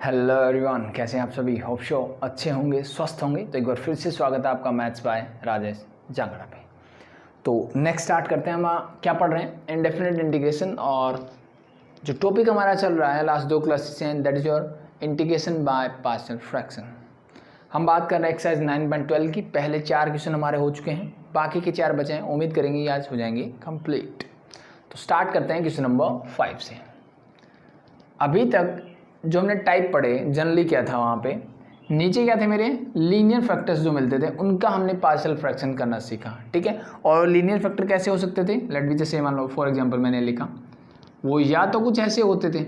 Hello everyone, कैसे हैं आप सभी। होप शो अच्छे होंगे, स्वस्थ होंगे। तो एक बार फिर से स्वागत है आपका मैथ्स बाय राजेश जांगड़ा पे। तो नेक्स्ट स्टार्ट करते हैं। हम क्या पढ़ रहे हैं? Indefinite integration. और जो टॉपिक हमारा चल रहा है लास्ट 2 क्लासेस से, that is your integration by partial fraction. हम बात कर रहे हैं एक्सरसाइज 9.12 की। पहले 4 क्वेश्चन हमारे हो चुके हैं, बाकी के 4 बचे हैं। उम्मीद करेंगे आज हो जाएंगे कंप्लीट। तो स्टार्ट करते हैं क्वेश्चन नंबर 5 से। अभी तक जो हमने टाइप पढ़े, जनरली क्या था वहाँ पे नीचे क्या थे मेरे लीनियर फैक्टर्स जो मिलते थे, उनका हमने पार्शियल फ्रैक्शन करना सीखा। ठीक है। और लीनियर फैक्टर कैसे हो सकते थे? लेट बी जैसे मान लो फॉर एग्जांपल मैंने लिखा, वो या तो कुछ ऐसे होते थे,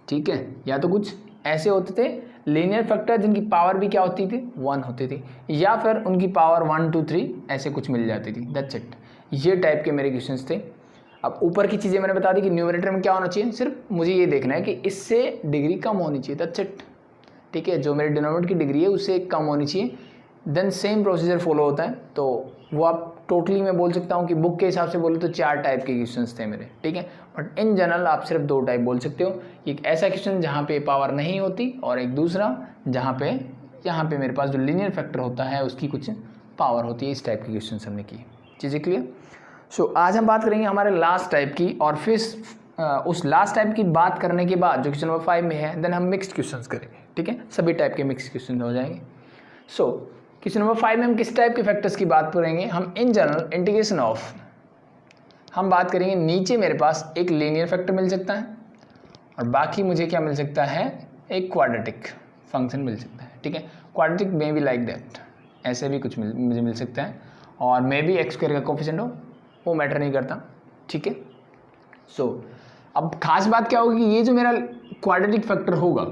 ठीक है, या तो कुछ ऐसे होते थे लीनियर फैक्टर जिनकी पावर भी क्या होती थी, 1 होती थी, या फिर उनकी पावर 1 2 3 ऐसे कुछ मिल जाती थी। That's it. ये टाइप के मेरे क्वेश्चंस थे। अब ऊपर की चीज़ें मैंने बता दी कि न्यूमरेटर में क्या होना चाहिए, सिर्फ मुझे ये देखना है कि इससे डिग्री कम होनी चाहिए। That's it. ठीक है, जो मेरे डिनोमिनेटर की डिग्री है उससे कम होनी चाहिए। देन सेम प्रोसीजर फॉलो होता है। तो वो आप टोटली मैं बोल सकता हूँ कि बुक के हिसाब से बोलो तो 4 टाइप के क्वेश्चंस थे मेरे। ठीक है, बट इन जनरल आप सिर्फ 2 टाइप बोल सकते हो। एक ऐसा क्वेश्चन जहाँ पे पावर नहीं होती, और एक दूसरा जहाँ पे यहाँ पे मेरे पास जो लीनियर फैक्टर होता है उसकी कुछ पावर होती है। इस टाइप के क्वेश्चन हमने किए। चीज़ें क्लियर? सो आज हम बात करेंगे हमारे लास्ट टाइप की, और फिर उस लास्ट टाइप की बात करने के बाद जो क्वेश्चन नंबर 5 में है, देन हम मिक्स्ड क्वेश्चंस करेंगे। ठीक है, सभी टाइप के मिक्स्ड क्वेश्चन हो जाएंगे। सो क्वेश्चन नंबर 5 में हम किस टाइप के फैक्टर्स की बात करेंगे? हम इन जनरल इंटीग्रेशन ऑफ, हम बात करेंगे नीचे मेरे पास एक लीनियर फैक्टर मिल सकता है, और बाकी मुझे क्या मिल सकता है, एक क्वाड्रेटिक फंक्शन मिल सकता है। ठीक है, quadratic may be like that, ऐसे भी कुछ मुझे मिल सकता है, और मे बी एक्स स्क्वायर का कोफिशिएंट हो, वो मैटर नहीं करता। ठीक है। सो अब खास बात क्या होगी, ये जो मेरा क्वाड्रेटिक फैक्टर होगा,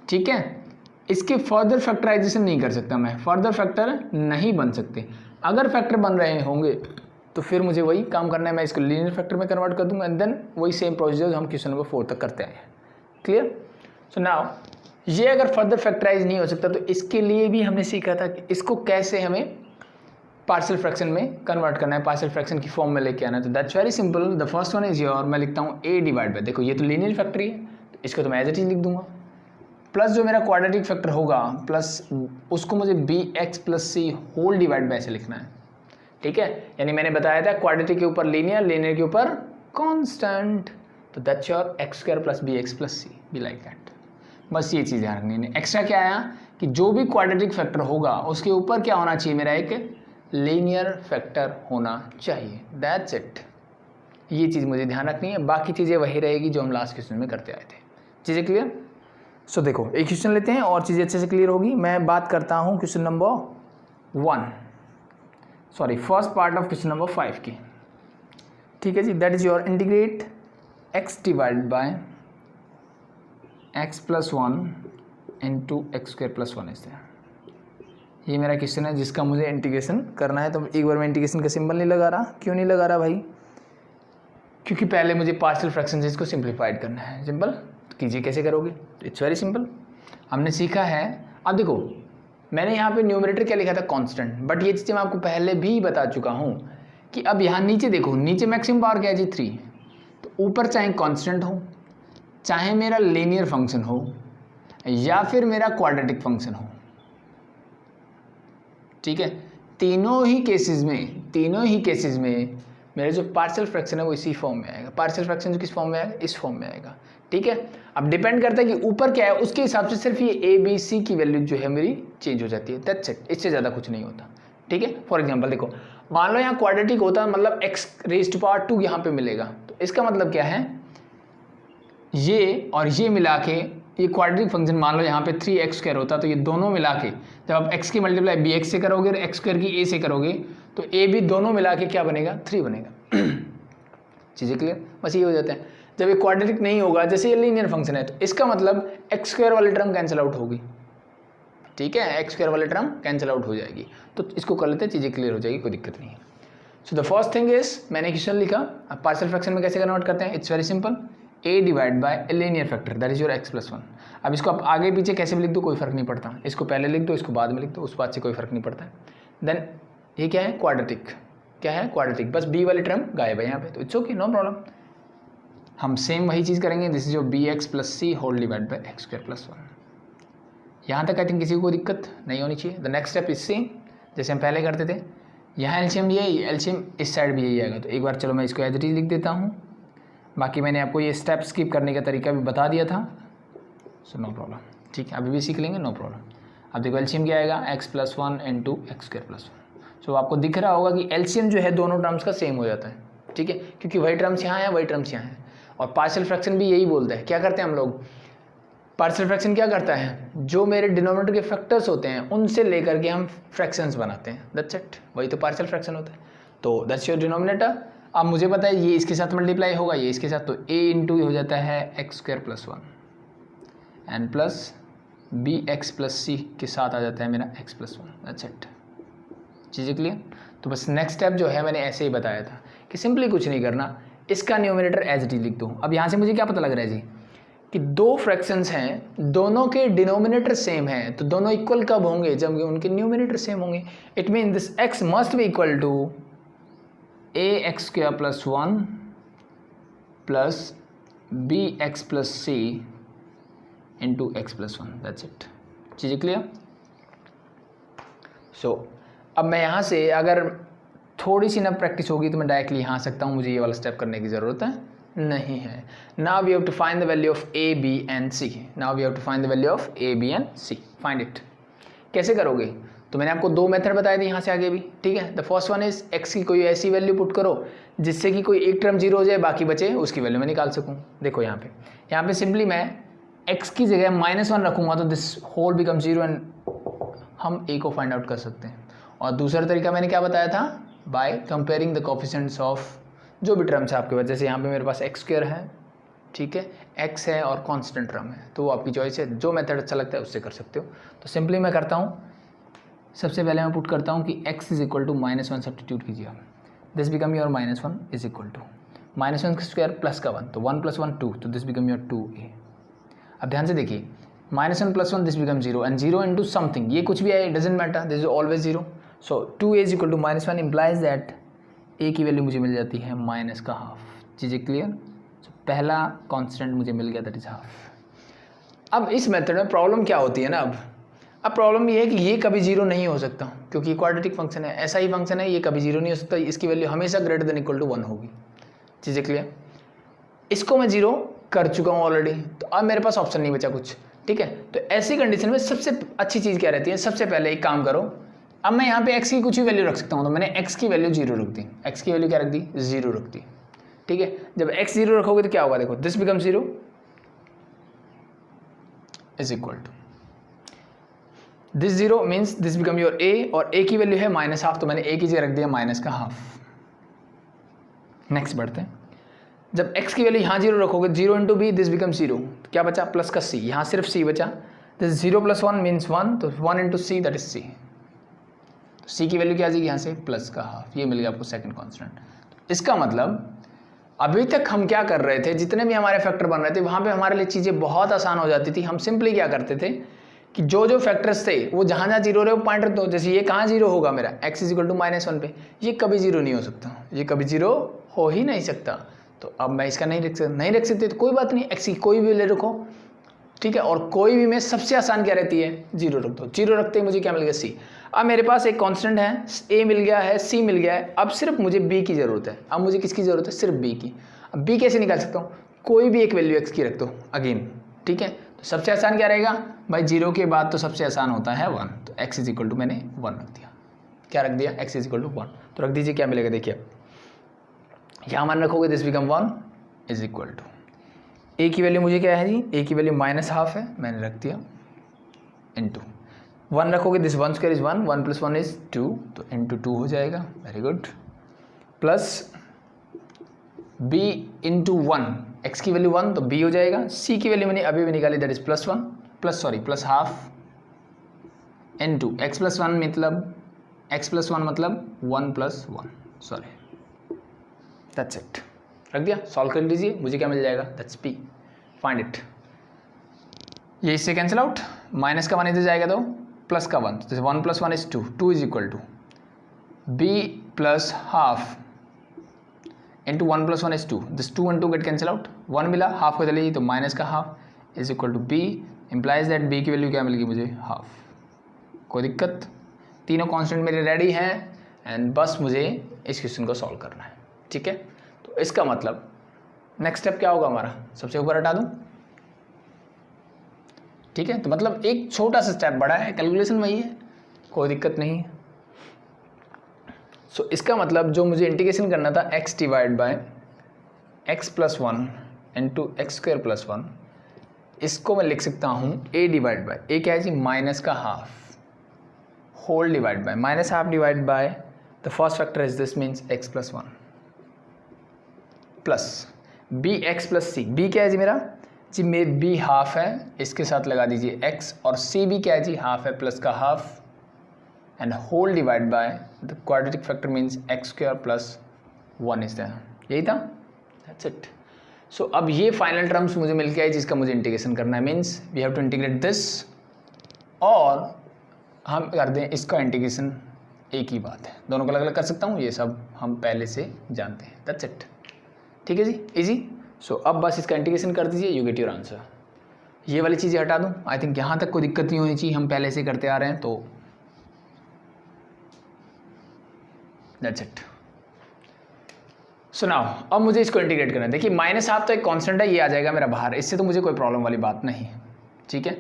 ठीक है, इसके फर्दर फैक्टराइजेशन नहीं कर सकता मैं, फर्दर फैक्टर नहीं बन सकते। अगर फैक्टर बन रहे होंगे तो फिर मुझे वही काम करना है, मैं इसको लीनियर फैक्टर में कन्वर्ट कर दूंगा, एंड देन वही सेम प्रोसीजर हम क्वेश्चन नंबर 4 तक करते आए हैं। क्लियर? सो नाउ ये अगर फर्दर फैक्टराइज नहीं हो सकता तो इसके लिए भी हमने सीखा था कि इसको कैसे हमें पार्शियल फ्रैक्शन में कन्वर्ट करना है, पार्शियल फ्रैक्शन की फॉर्म में लेके आना है। तो that's very simple. The first one is your, मैं लिखता हूँ a डिवाइड बाय, देखो ये तो लीनियर फैक्टर ही है तो इसको तो मैं एज इट इज लिख दूंगा, प्लस जो मेरा क्वाड्रेटिक फैक्टर होगा प्लस उसको मुझे bx plus c whole divide by से लिखना है। ठीक है, यानी मैंने बताया था क्वाड्रेटिक के ऊपर लीनियर, लीनियर के ऊपर कॉन्स्टेंट, तो that's your X square plus bx plus c be like that. बस ये चीज़ ध्यान रखनी है। एक्स्ट्रा क्या आया कि जो भी क्वाड्रेटिक फैक्टर होगा उसके ऊपर क्या होना चाहिए, मेरा एक लीनियर फैक्टर होना चाहिए। That's it. ये चीज़ मुझे ध्यान रखनी है, बाकी चीज़ें वही रहेगी जो हम लास्ट क्वेश्चन में करते आए थे। चीज़ें क्लियर? सो देखो एक क्वेश्चन लेते हैं और चीज़ें अच्छे से क्लियर होगी। मैं बात करता हूँ question number 1, sorry first part of question number 5 की। ठीक है जी, that is your integrate x divide by x plus 1 into X square plus 1 इस तरह। ये मेरा क्वेश्चन है जिसका मुझे इंटीग्रेशन करना है। तो एक बार मैं इंटीग्रेशन का सिंबल नहीं लगा रहा। क्यों नहीं लगा रहा भाई? क्योंकि पहले मुझे पार्शियल फ्रैक्शन से इसको सिंप्लीफाइड करना है। सिंपल। तो कीजिए, कैसे करोगे? It's very simple. हमने सीखा है, अब देखो मैंने यहाँ पे न्यूमरेटर क्या लिखा था, कांस्टेंट, बट ये चीज़ें मैं आपको पहले भी बता चुका हूँ कि अब यहाँ नीचे देखो, नीचे मैक्सिमम पावर क्या है जी 3। तो ऊपर चाहे कांस्टेंट हो, चाहे मेरा लीनियर फंक्शन हो, या फिर मेरा क्वाड्रेटिक फंक्शन हो, ठीक है, तीनों ही केसेस में मेरा जो पार्शियल फ्रैक्शन है वो इसी फॉर्म में आएगा। पार्शियल फ्रैक्शन जो किस फॉर्म में आएगा, इस फॉर्म में आएगा। ठीक है, अब डिपेंड करता है कि ऊपर क्या है, उसके हिसाब से सिर्फ ये a b c की वैल्यू जो है मेरी चेंज हो जाती है। दैट्स इट, इससे ज़्यादा कुछ नहीं होता। ठीक है, फॉर एग्जाम्पल देखो, मान लो यहाँ क्वाड्रेटिक होता है, मतलब x रेज़ टू पावर 2 यहाँ पे मिलेगा, तो इसका मतलब क्या है, ये और ये मिला के ये क्वाड्रेटिक फंक्शन मान लो यहाँ पे 3x स्क्वायर होता, तो ये दोनों मिला के जब आप x की मल्टीप्लाई bx से करोगे और x स्क्वायर की a से करोगे तो a b दोनों मिला के क्या बनेगा, 3 बनेगा। चीज़ें क्लियर? बस ये हो जाता है। जब ये क्वाड्रेटिक नहीं होगा, जैसे ये लीनियर फंक्शन है, तो इसका मतलब x स्क्वायर वाली टर्म कैंसिल आउट होगी। ठीक है, x स्क्वायर वाली टर्म कैंसिल आउट हो जाएगी। तो इसको कर लेते हैं, चीज़ें क्लियर हो जाएगी, कोई दिक्कत नहीं है। So the first thing is, मैंने क्वेश्चन लिखा, अब पार्शियल फ्रैक्शन में कैसे कन्वर्ट करते हैं, it's very simple. a divide bye a linear factor that is your x plus 1। अब इसको आप आगे पीछे कैसे भी लिख दो, कोई फर्क नहीं पड़ता। इसको पहले लिख दो, इसको बाद में लिख दो, उस बात से कोई फर्क नहीं पड़ता है। देन ये क्या है, क्वाड्रेटिक। क्या है, क्वाड्रेटिक। बस b वाली टर्म गायब है यहाँ पे, तो इट्स ओके, नो प्रॉब्लम। हम सेम वही चीज़ करेंगे, दिस इज जो B x plus C whole divide by x square plus 1। यहाँ तक आई थिंक किसी को कोई दिक्कत नहीं होनी चाहिए। The next step is same जैसे हम पहले करते थे। यहाँ एलसीएम यही, एलसीएम इस साइड भी यही आएगा। तो एक बार चलो मैं इसको एज इट इज लिख देता हूँ। बाकी मैंने आपको ये स्टेप स्किप करने का तरीका भी बता दिया था, सो नो प्रॉब्लम। ठीक है, अभी भी सीख लेंगे, नो प्रॉब्लम। अब देखो एलसीएम क्या आएगा, x plus 1 into X square plus 1। सो आपको दिख रहा होगा कि एलसीएम जो है दोनों टर्म्स का सेम हो जाता है। ठीक है, क्योंकि वही टर्म्स यहाँ है, वही टर्म्स यहाँ है। और पार्शियल फ्रैक्शन भी यही बोलता है। क्या करते हैं हम लोग, पार्शियल फ्रैक्शन क्या करता है, जो मेरे डिनोमिनेटर के फैक्टर्स होते हैं उनसे लेकर के हम फ्रैक्शंस बनाते हैं, दैट्स इट। वही तो पार्शियल फ्रैक्शन होता है। तो दैट्स योर डिनोमिनेटर। अब मुझे पता है ये इसके साथ मल्टीप्लाई होगा, ये इसके साथ, तो a इंटू हो जाता है X square plus 1 and plus B x plus C के साथ आ जाता है मेरा एक्स प्लस 1, दैट्स इट। चीज़ें क्लियर। तो बस नेक्स्ट स्टेप जो है मैंने ऐसे ही बताया था कि सिंपली कुछ नहीं करना, इसका न्यूमरेटर एज इट इज लिख दो। अब यहाँ से मुझे क्या पता लग रहा है जी कि दो फ्रैक्शंस हैं, दोनों के डिनोमिनेटर सेम है, तो दोनों इक्वल कब होंगे, जब उनके न्यूमरेटर सेम होंगे। It mean this x must be equal to a x square plus 1 plus B x plus C into X plus 1, that's it. चीज़ें क्लियर। सो अब मैं यहाँ से अगर थोड़ी सी ना प्रैक्टिस होगी तो मैं डायरेक्टली यहाँ आ सकता हूँ, मुझे ये वाला स्टेप करने की ज़रूरत है नहीं है। Now we have to find the value of A B and C. Now we have to find the value of A B and C. Find it. कैसे करोगे, तो मैंने आपको दो मेथड बताए थे यहाँ से आगे भी। ठीक है, the first one is x की कोई ऐसी वैल्यू पुट करो जिससे कि कोई एक टर्म जीरो हो जाए, बाकी बचे उसकी वैल्यू मैं निकाल सकूँ। देखो यहाँ पे सिंपली मैं एक्स की जगह -1 रखूँगा तो this whole become zero and हम ए को फाइंड आउट कर सकते हैं। और दूसरा तरीका मैंने क्या बताया था, by comparing the coefficients of जो भी टर्म्स है आपके पास। जैसे यहाँ पे मेरे पास एक्स स्क्वायर है, ठीक है, एक्स है और कांस्टेंट टर्म है, तो वो आपकी चॉइस है, जो मेथड अच्छा लगता है उससे कर सकते हो। तो सिंपली मैं करता हूँ, सबसे पहले मैं पुट करता हूँ कि x is equal to -1 substitute कीजिए आप, this become your -1 is equal to -1 का स्क्वायर प्लस का 1, तो 1 + 1 2, तो दिस बिकम योर 2a। अब ध्यान से देखिए, -1 + 1 this become 0 and 0 into something, ये कुछ भी आए doesn't matter, this is always 0। So 2a is equal to -1 implies that a की वैल्यू मुझे मिल जाती है -½ चीज़ें क्लियर। सो पहला कांस्टेंट मुझे मिल गया, दैट इज ½ अब इस मेथड में प्रॉब्लम क्या होती है ना, अब प्रॉब्लम ये है कि ये कभी जीरो नहीं हो सकता क्योंकि क्वाड्रेटिक फंक्शन है, ऐसा ही फंक्शन है, ये कभी जीरो नहीं हो सकता, इसकी वैल्यू हमेशा ग्रेटर देन इक्वल टू 1 होगी। चीज़ें क्लियर। इसको मैं जीरो कर चुका हूँ ऑलरेडी, तो अब मेरे पास ऑप्शन नहीं बचा कुछ। ठीक है, तो ऐसी कंडीशन में सबसे अच्छी चीज़ क्या रहती है, सबसे पहले एक काम करो, अब मैं यहाँ पे x की कुछ भी वैल्यू रख सकता हूँ, तो मैंने x की वैल्यू 0 रख दी, x की वैल्यू क्या रख दी, 0 रख दी। ठीक है, जब x 0 रखोगे तो क्या होगा, देखो this become 0 is equal to this 0 means this become your a, और a की वैल्यू है -½ तो मैंने a की जगह रख दिया -½ नेक्स्ट बढ़ते हैं, जब x की वैल्यू यहाँ 0 रखोगे, 0 इंटू बी, दिस बिकम 0, तो क्या बचा प्लस का c, यहाँ सिर्फ c बचा, दिस 0 + 1 मीन्स 1, तो 1 into see that is c, तो c की वैल्यू क्या आ जाएगी यहाँ से +½ ये मिल गया आपको सेकंड कांस्टेंट। इसका मतलब अभी तक हम क्या कर रहे थे, जितने भी हमारे फैक्टर बन रहे थे वहाँ पे हमारे लिए चीज़ें बहुत आसान हो जाती थी। हम सिंपली क्या करते थे कि जो जो फैक्टर्स थे वो जहाँ जहाँ जीरो रहे वो पॉइंट रख दो। जैसे ये कहाँ जीरो होगा मेरा, x इज इक्वल टू -1 पे, ये कभी जीरो नहीं हो सकता, ये कभी जीरो हो ही नहीं सकता। तो अब मैं इसका नहीं रख सकते तो कोई बात नहीं, x की कोई भी ले रखो, ठीक है, और कोई भी में सबसे आसान क्या रहती है, 0 रख दो। 0 रखते ही मुझे क्या मिल गया, c। अब मेरे पास एक कांस्टेंट है, a मिल गया है, c मिल गया है, अब सिर्फ मुझे b की ज़रूरत है। अब मुझे किसकी ज़रूरत है, सिर्फ b की। अब b कैसे निकाल सकता हूँ, कोई भी एक वैल्यू x की रख दो अगेन। ठीक है, तो सबसे आसान क्या रहेगा भाई, 0 के बाद तो सबसे आसान होता है 1, तो x इज इक्वल टू मैंने 1 रख दिया। क्या रख दिया, x इज इक्वल टू 1, तो रख दीजिए, क्या मिलेगा देखिए, यहाँ मान रखोगे, this become 1 is equal to a की वैल्यू मुझे क्या है जी, a की वैल्यू -½ है, मैंने रख दिया, इंटू 1 रखोगे, दिस 1 स्क्वायर इज 1, 1 + 1 इज 2, तो इंटू 2 हो जाएगा, very good, plus b into 1, x की वैल्यू 1 तो b हो जाएगा, c की वैल्यू मैंने अभी भी निकाली, दैट इज +1 +½ इंटू x + 1 मतलब x + 1 मतलब 1 + 1, सॉरी, दैट्स इट। रख दिया, सॉल्व कर लीजिए, मुझे क्या मिल जाएगा, दैट्स p, फाइंड इट। ये इससे कैंसिल आउट, माइनस का 1 इधर जाएगा तो प्लस का 1, तो 1 + 1 is 2, 2 is equal to b + ½ into 1 + 1 is 2, this 2 and 2 get cancel out, 1 मिला, हाफ को चलेगी तो माइनस का half is equal to B, implies that B की वैल्यू क्या मिलेगी मुझे, हाफ। कोई दिक्कत? तीनों कांस्टेंट मेरे रेडी हैं एंड बस मुझे इस क्वेश्चन को सॉल्व करना है, ठीक है। तो इसका मतलब नेक्स्ट स्टेप क्या होगा हमारा, सबसे ऊपर हटा दूँ, ठीक है। तो मतलब एक छोटा सा स्टेप बड़ा है, कैलकुलेशन वही है, कोई दिक्कत नहीं है। सो इसका मतलब जो मुझे इंटीग्रेशन करना था x divide by x plus 1 into X square plus 1, इसको मैं लिख सकता हूँ a डिवाइड बाय, a क्या है जी, माइनस का half, whole divide by minus half divide by the first factor is this means x plus 1 plus b x plus c, b क्या है जी मेरा जी, मेरे b हाफ है, इसके साथ लगा दीजिए x, और c भी क्या है जी, हाफ है, प्लस का half and whole divide by the quadratic factor means X square plus 1 is there. यही था, दैट्स इट। सो अब ये फाइनल टर्म्स मुझे मिल गया है जिसका मुझे इंटीग्रेशन करना है, means we have to integrate this, और हम कर दें इसका इंटीग्रेशन, एक ही बात है, दोनों को अलग अलग कर सकता हूँ, ये सब हम पहले से जानते हैं, दैट्स इट। ठीक है जी, इजी। सो अब बस इसका इंटीग्रेशन कर दीजिए, यू गेट योर आंसर। ये वाली चीज़ें हटा दूँ, आई थिंक यहाँ तक कोई दिक्कत नहीं होनी चाहिए, हम पहले से करते आ रहे हैं, तो दैट्स इट। सुनाओ, अब मुझे इसको इंटीग्रेट करना है। देखिए माइनस हाफ तो एक कांस्टेंट है, ये आ जाएगा मेरा बाहर, इससे तो मुझे कोई प्रॉब्लम वाली बात नहीं है, ठीक है।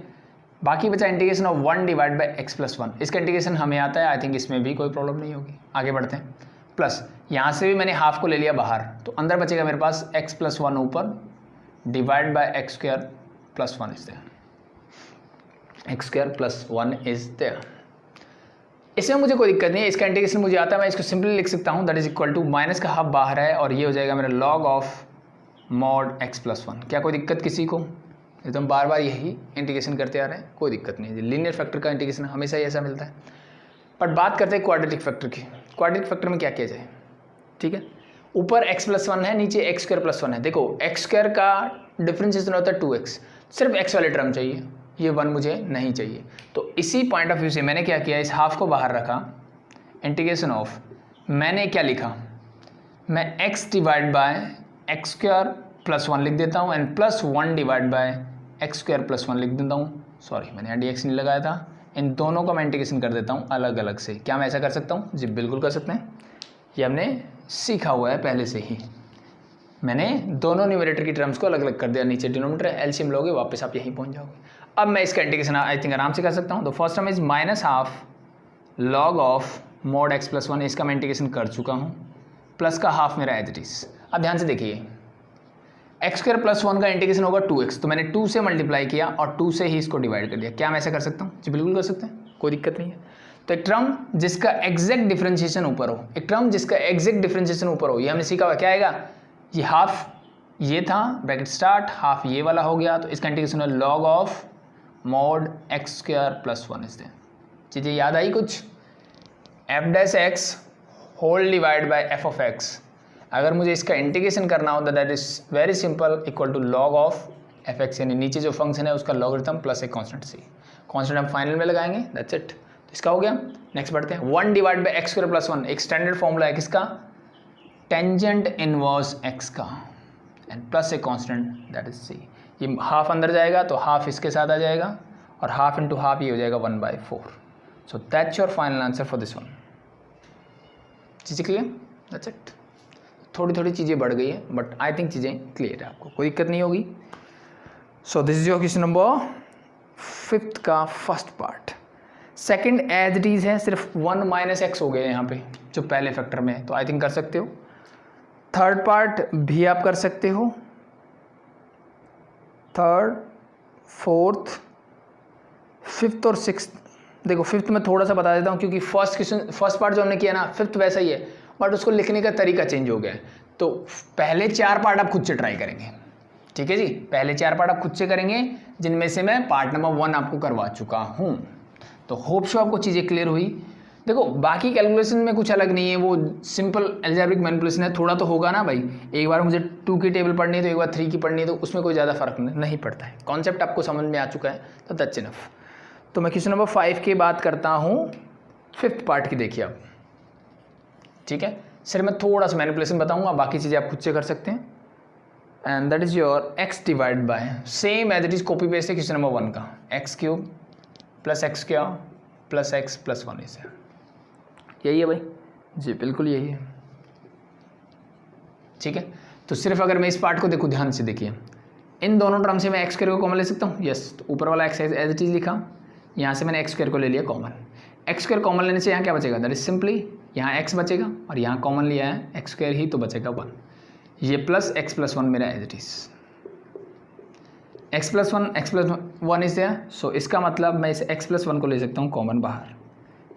बाकी बचा integration of 1 divide by x plus 1, इसका इंटीग्रेशन हमें आता है, आई थिंक इसमें भी कोई प्रॉब्लम नहीं होगी। आगे बढ़ते हैं, प्लस यहाँ से भी मैंने हाफ को ले लिया बाहर, तो अंदर बचेगा मेरे पास एक्स प्लस 1 ऊपर divide by x square plus 1 is there, X square plus 1 is there. इसमें मुझे कोई दिक्कत नहीं है, इसका इंटीग्रेशन मुझे आता है, मैं इसको सिंपली लिख सकता हूँ, that is equal to minus का हाफ बाहर है और ये हो जाएगा मेरा log of mod X plus 1। क्या कोई दिक्कत किसी को? ये तो हम बार बार यही इंटीग्रेशन करते आ रहे हैं, कोई दिक्कत नहीं है। लीनियर फैक्टर का इंटीग्रेशन हमेशा ही ऐसा मिलता है। बट बात करते हैं क्वाड्रेटिक फैक्टर की। क्वाड्रेटिक फैक्टर में क्या किया जाए, ठीक है, ऊपर एक्स प्लस 1 है, नीचे एक्स स्क्वायर प्लस 1 है। देखो एक्स स्क्वायर का डिफरेंशिएशन होता है 2x, सिर्फ एक्स वाले टर्म चाहिए, ये 1 मुझे नहीं चाहिए। तो इसी पॉइंट ऑफ व्यू से मैंने क्या किया, इस हाफ को बाहर रखा, इंटीग्रेशन ऑफ, मैंने क्या लिखा, मैं x divide by x square plus 1 लिख देता हूँ and plus 1 divide by x square plus 1 लिख देता हूँ। सॉरी, मैंने यहाँ dx नहीं लगाया था, इन दोनों का मैं इंटीग्रेशन कर देता हूँ अलग अलग से। क्या मैं ऐसा कर सकता हूँ? जी बिल्कुल कर सकते हैं, ये हमने सीखा हुआ है पहले से ही। मैंने दोनों न्यूमरेटर की टर्म्स को अलग अलग कर दिया, नीचे डिनोमिनेटर एलसीएम लोगे, वापस आप यहीं पहुँच जाओगे। अब मैं इसका इंटीग्रेशन आई थिंक आराम से कर सकता हूँ। तो first term is minus half log of mod X plus 1, इसका मैं इंटीग्रेशन कर चुका हूँ, प्लस का हाफ मेरा एज इट इज। अब ध्यान से देखिए, एक्स स्क्वायर प्लस 1 का इंटीग्रेशन होगा 2x, तो मैंने 2 से मल्टीप्लाई किया और 2 से ही इसको डिवाइड कर दिया। क्या मैं ऐसा कर सकता हूँ? जी बिल्कुल कर सकते हैं, कोई दिक्कत नहीं है। तो एक टर्म जिसका एग्जैक्ट डिफरेंशिएशन ऊपर हो, एक टर्म जिसका एग्जैक्ट डिफरेंशिएशन ऊपर हो, ये हमने सीखा हुआ, क्या आएगा, ये हाफ ये था ब्रैकेट स्टार्ट, हाफ ये वाला हो गया, तो इसका इंटीग्रेशन है log of mod X square plus 1 is there. चीज़ें याद आई कुछ? F dash X whole divide by F of X, अगर मुझे इसका इंटीग्रेशन करना हो तो that is very simple, equal to log of F X, यानी नीचे जो फंक्शन है उसका लॉगरिथम प्लस एक कांस्टेंट सी। कांस्टेंट हम फाइनल में लगाएंगे, दैट्स इट। तो इसका हो गया। नेक्स्ट बढ़ते हैं, 1 divide by x square plus 1, एक स्टैंडर्ड फॉर्मूला है किसका, टेंजेंट इनवर्स एक्स का, and plus a constant that is C. ये हाफ अंदर जाएगा तो हाफ इसके साथ आ जाएगा और हाफ इंटू हाफ ये हो जाएगा 1/4। So that's your final answer for this one. चीज़ें क्लियर? That's it. थोड़ी थोड़ी चीज़ें बढ़ गई है बट आई थिंक चीज़ें क्लियर है, आपको कोई दिक्कत नहीं होगी। So this is your question number 5 का first part. Second as it is है, सिर्फ 1 माइनस एक्स हो गए यहाँ पे जो पहले फैक्टर में है, तो आई थिंक कर सकते हो। थर्ड पार्ट भी आप कर सकते हो, थर्ड, फोर्थ, फिफ्थ और सिक्स्थ। देखो फिफ्थ में थोड़ा सा बता देता हूँ क्योंकि फर्स्ट पार्ट जो हमने किया ना, फिफ्थ वैसा ही है बट उसको लिखने का तरीका चेंज हो गया है। तो पहले 4 पार्ट आप खुद से ट्राई करेंगे, ठीक है जी, पहले 4 पार्ट आप खुद से करेंगे, जिनमें से मैं पार्ट नंबर 1 आपको करवा चुका हूँ। तो होप सो आपको चीज़ें क्लियर हुई। देखो बाकी कैलकुलेशन में कुछ अलग नहीं है, वो सिंपल एल्जेब्रिक मैनिपुलेशन है, थोड़ा तो होगा ना भाई। एक बार मुझे 2 की टेबल पढ़नी है तो एक बार 3 की पढ़नी है, तो उसमें कोई ज़्यादा फर्क नहीं पड़ता है। कॉन्सेप्ट आपको समझ में आ चुका है तो दैट्स इनफ। तो मैं क्वेश्चन नंबर 5 की बात करता हूँ, 5th पार्ट की देखिए आप, ठीक है। सिर्फ मैं थोड़ा सा मैनिपुलेशन बताऊँगा, बाकी चीज़ें आप खुद से कर सकते हैं। And that is your x divide by same as it is copy paste है क्वेश्चन नंबर 1 का, एक्स क्यूब प्लस एक्स क्या प्लस एक्स प्लस 1 इसे, यही है भाई जी, बिल्कुल यही है। ठीक है, तो सिर्फ अगर मैं इस पार्ट को देखूँ, ध्यान से देखिए, इन दोनों टर्म से मैं एक्स स्क्वायर को कॉमन ले सकता हूँ, यस। तो ऊपर वाला एक्स एज इट इज लिखा, यहाँ से मैंने एक्स स्क्वायर को ले लिया कॉमन। एक्स स्क्वायर कॉमन लेने से यहाँ क्या बचेगा, दैट इज सिंपली यहाँ एक्स बचेगा और यहाँ कॉमन लिया है एक्स स्क्वायर ही, तो बचेगा 1। ये प्लस एक्स प्लस 1 मेरा as it is, X plus 1 is there, so इसका मतलब मैं इस एक्स प्लस 1 को ले सकता हूँ कॉमन बाहर,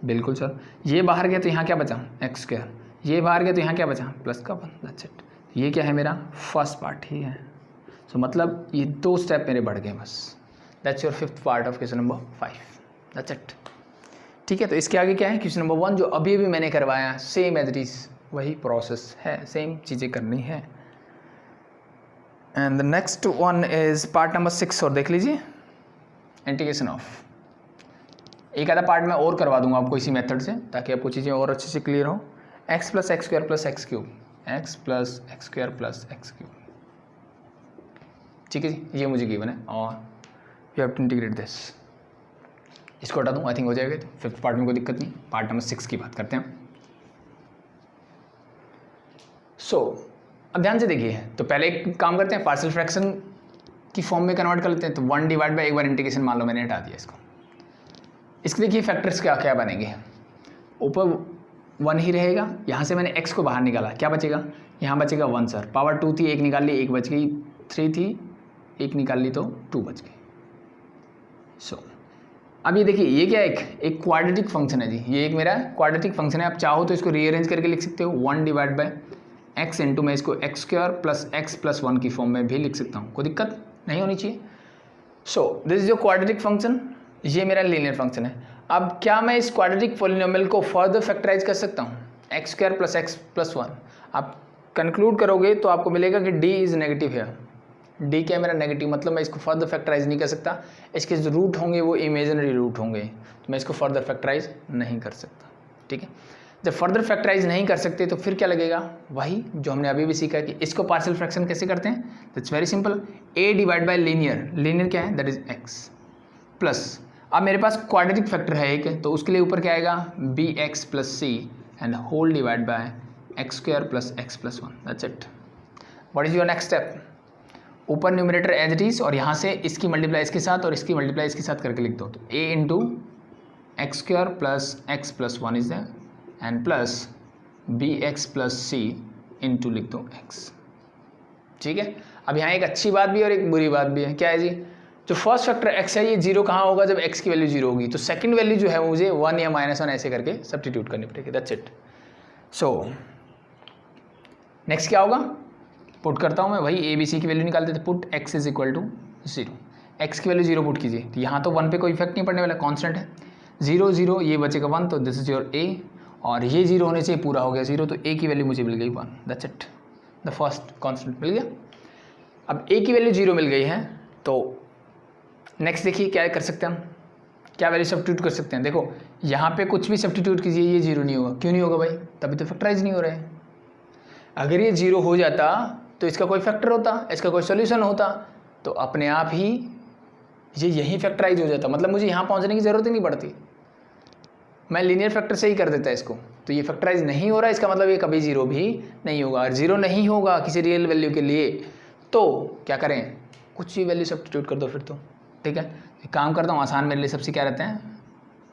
बिल्कुल सर। ये बाहर गया तो यहाँ क्या बचा, एक्स स्क्वायर, ये बाहर गया तो यहाँ क्या बचा, प्लस का 1, दैट्स इट। ये क्या है, मेरा फर्स्ट पार्ट ही है। सो मतलब ये 2 स्टेप मेरे बढ़ गए बस। That's your 5th part of question number 5, that's it. ठीक है, तो इसके आगे क्या है, क्वेश्चन नंबर 1 जो अभी अभी मैंने करवाया, सेम एज इट इज वही प्रोसेस है, सेम चीज़ें करनी है। And the next one is part number 6, और देख लीजिए इंटीग्रेशन ऑफ। एक आधा पार्ट मैं और करवा दूंगा आपको इसी मेथड से, ताकि आपको चीज़ें और अच्छे से क्लियर हो। X plus X square plus X cube, X plus X square plus X cube, ठीक है जी, ये मुझे गिवन है और you have to integrate this. इसको हटा दूँ, आई थिंक हो जाएगा। तो 5th पार्ट में कोई दिक्कत नहीं, पार्ट नंबर 6 की बात करते हैं। सो अब ध्यान से देखिए, तो पहले एक काम करते हैं, पार्शियल फ्रैक्शन की फॉर्म में कन्वर्ट कर लेते हैं। तो 1 डिवाइड बाई, एक बार इंटीग्रेशन मान लो मैंने हटा दिया इसको। इसके देखिए फैक्टर्स क्या क्या बनेंगे, ऊपर 1 ही रहेगा, यहाँ से मैंने x को बाहर निकाला, क्या बचेगा, यहाँ बचेगा 1 सर, पावर 2 थी, 1 निकाल ली, 1 बच गई, 3 थी, 1 निकाल ली तो 2 बच गई। सो अब ये देखिए, ये क्या है, एक क्वाड्रेटिक फंक्शन है जी, ये एक मेरा क्वाड्रेटिक फंक्शन है। आप चाहो तो इसको रीअरेंज करके लिख सकते हो, 1 डिवाइड बाई एक्स इंटू, मैं इसको x square plus X plus 1 की फॉर्म में भी लिख सकता हूँ, कोई दिक्कत नहीं होनी चाहिए। सो this is your quadratic function, ये मेरा लीनियर फंक्शन है। अब क्या मैं इस क्वाड्रेटिक पॉलिनोमियल को फर्दर फैक्टराइज कर सकता हूँ, X square plus X plus 1। आप कंक्लूड करोगे तो आपको मिलेगा कि d इज़ नेगेटिव है। d क्या है मेरा, नेगेटिव, मतलब मैं इसको फर्दर फैक्टराइज नहीं कर सकता। इसके जो रूट होंगे वो इमेजिनरी रूट होंगे, तो मैं इसको फर्दर फैक्टराइज नहीं कर सकता। ठीक है, जब फर्दर फैक्टराइज नहीं कर सकते तो फिर क्या लगेगा, वही जो हमने अभी भी सीखा कि इसको पार्शियल फ्रैक्शन कैसे करते हैं। That's very simple, a divide bye linear, linear क्या है, दैट इज x प्लस, अब मेरे पास क्वाड्रेटिक फैक्टर है एक, तो उसके लिए ऊपर क्या आएगा, bx plus C and whole divide by x square plus X plus 1, that's it. What is your next step, ऊपर न्यूमरेटर एज इट इज, और यहाँ से इसकी मल्टीप्लाई इसके साथ और इसकी मल्टीप्लाई इसके साथ करके लिख दो। तो a into X square plus X plus 1 is that and plus bx plus C into लिख दो x। ठीक है, अब यहाँ एक अच्छी बात भी और एक बुरी बात भी है, क्या है जी, जो फर्स्ट फैक्टर x है ये 0 कहाँ होगा, जब x की वैल्यू 0 होगी, तो सेकंड वैल्यू जो है मुझे 1 या -1 ऐसे करके सब्स्टिट्यूट करनी पड़ेगी, दैट्स इट। सो नेक्स्ट क्या होगा, पुट करता हूँ मैं, वही ABC की वैल्यू निकालते थे, put x is equal to 0, x की वैल्यू 0 पुट कीजिए, तो यहाँ तो 1 पे कोई इफेक्ट नहीं पड़ने वाला, कॉन्स्टेंट है, 0 0, ये बचेगा 1, तो दिस इज योर a, और ये 0 होने से पूरा हो गया 0, तो a की वैल्यू मुझे मिल गई 1, that's it, the first constant मिल गया। अब a की वैल्यू 0 मिल गई है, तो नेक्स्ट देखिए क्या कर सकते हैं हम, क्या वैल्यू सब्स्टिट्यूट कर सकते हैं। देखो यहाँ पे कुछ भी सब्स्टिट्यूट कीजिए, ये 0 नहीं होगा, क्यों नहीं होगा भाई, तभी तो फैक्टराइज नहीं हो रहा है। अगर ये 0 हो जाता तो इसका कोई फैक्टर होता, इसका कोई सोल्यूशन होता, तो अपने आप ही ये यहीं फैक्टराइज हो जाता, मतलब मुझे यहाँ पहुँचने की ज़रूरत ही नहीं पड़ती, मैं लीनियर फैक्टर से ही कर देता इसको। तो ये फैक्टराइज नहीं हो रहा, इसका मतलब ये कभी 0 भी नहीं होगा, और 0 नहीं होगा किसी रियल वैल्यू के लिए, तो क्या करें, कुछ भी वैल्यू सब्स्टिट्यूट कर दो फिर तो। ठीक है, एक काम करता हूँ, आसान मेरे लिए सबसे क्या रहता है,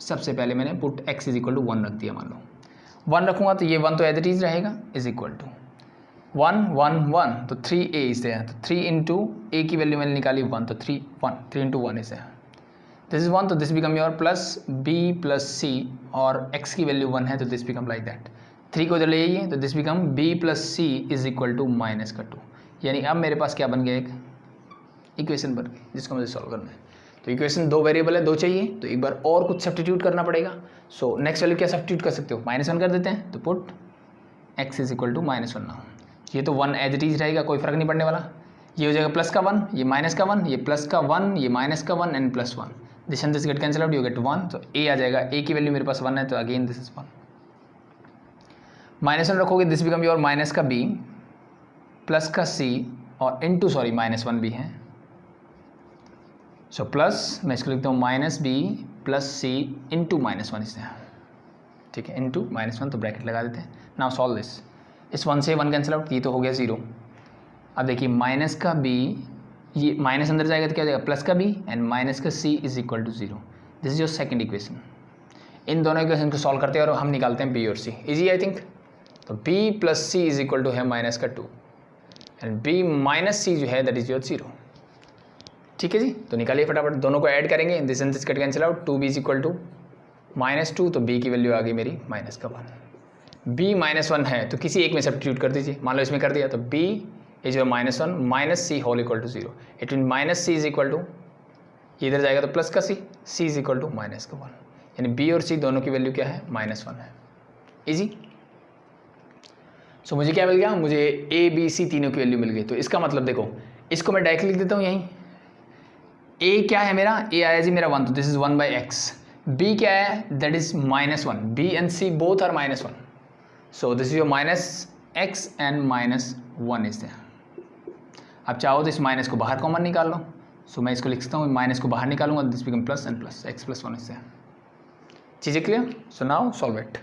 सबसे पहले मैंने put x is equal to 1 रख दिया, मान लो 1 रखूँगा तो ये 1 तो एज इट इज रहेगा, इज इक्वल टू 1 1 1, तो 3a इज देयर, तो 3 इंटू a की वैल्यू मैंने निकाली 1, तो 3 into 1 is there, this is 1, तो this become your plus b plus c, और x की वैल्यू 1 है तो दिस बिकम लाइक दैट, 3 को इधर ले जाइए तो this become b plus c is equal to -2, यानी अब मेरे पास क्या बन गया, एक इक्वेशन बन गई जिसको मुझे सॉल्व करना है। तो इक्वेशन 2 वेरिएबल है, 2 चाहिए, तो एक बार और कुछ सब्स्टिट्यूट करना पड़ेगा। सो नेक्स्ट वैल्यू क्या सब्स्टिट्यूट कर सकते हो, -1 कर देते हैं, तो put x is equal to -1 now, ये तो 1 एज इट इज रहेगा, कोई फर्क नहीं पड़ने वाला, ये हो जाएगा प्लस का 1, ये माइनस का 1, ये प्लस का 1, ये माइनस का 1 and plus 1, this and this get cancel out, you get 1, तो a आ जाएगा, a की वैल्यू मेरे पास 1 है, तो अगेन दिस इज 1, -1 रखोगे, दिस बिकम योर माइनस का b प्लस का c और इंटू सॉरी -1 भी है। सो प्लस मैं इसको लिखता हूँ -b प्लस सी इंटू -1 इससे, ठीक है, इंटू -1 तो ब्रैकेट लगा देते हैं। नाउ सॉल्व दिस, इस 1 से 1 कैंसिल आउट, ये तो हो गया 0। अब देखिए माइनस का b, ये माइनस अंदर जाएगा तो क्या हो जाएगा प्लस का b एंड माइनस का c is equal to 0। This is your second equation. इन दोनों इक्वेशन को सॉल्व करते हैं और हम निकालते हैं b और c। Easy I think. तो b plus c is equal to है -2 एंड b माइनस c जो है दैट इज योर 0। ठीक है जी, तो निकालिए फटाफट, दोनों को ऐड करेंगे, this and this cut cancel out, 2b is equal to -2, तो b की वैल्यू आ गई मेरी -1। b -1 है तो किसी एक में सब्स्टिट्यूट कर दीजिए, मान लो इसमें कर दिया, तो b is your -1 minus c whole equal to 0। It mean minus c is equal to, इधर जाएगा तो प्लस का c इज इक्वल टू -1, यानी b और c दोनों की वैल्यू क्या है -1 है। इजी। सो मुझे क्या मिल गया, मुझे a b c तीनों की वैल्यू मिल गई। तो इसका मतलब देखो, इसको मैं डायरेक्ट लिख देता हूँ यहीं, a क्या है मेरा, a आया जी मेरा 1, तो दिस इज 1/x। b क्या है, that is -1, b and c both are -1, so this is your -x and -1 is there. अब चाहो तो इस माइनस को बाहर कॉमन निकाल लो, सो मैं इसको लिख सकता हूँ, माइनस को बाहर निकालूंगा, this become plus and plus x + 1 इससे। चीज़ें clear? So now solve it.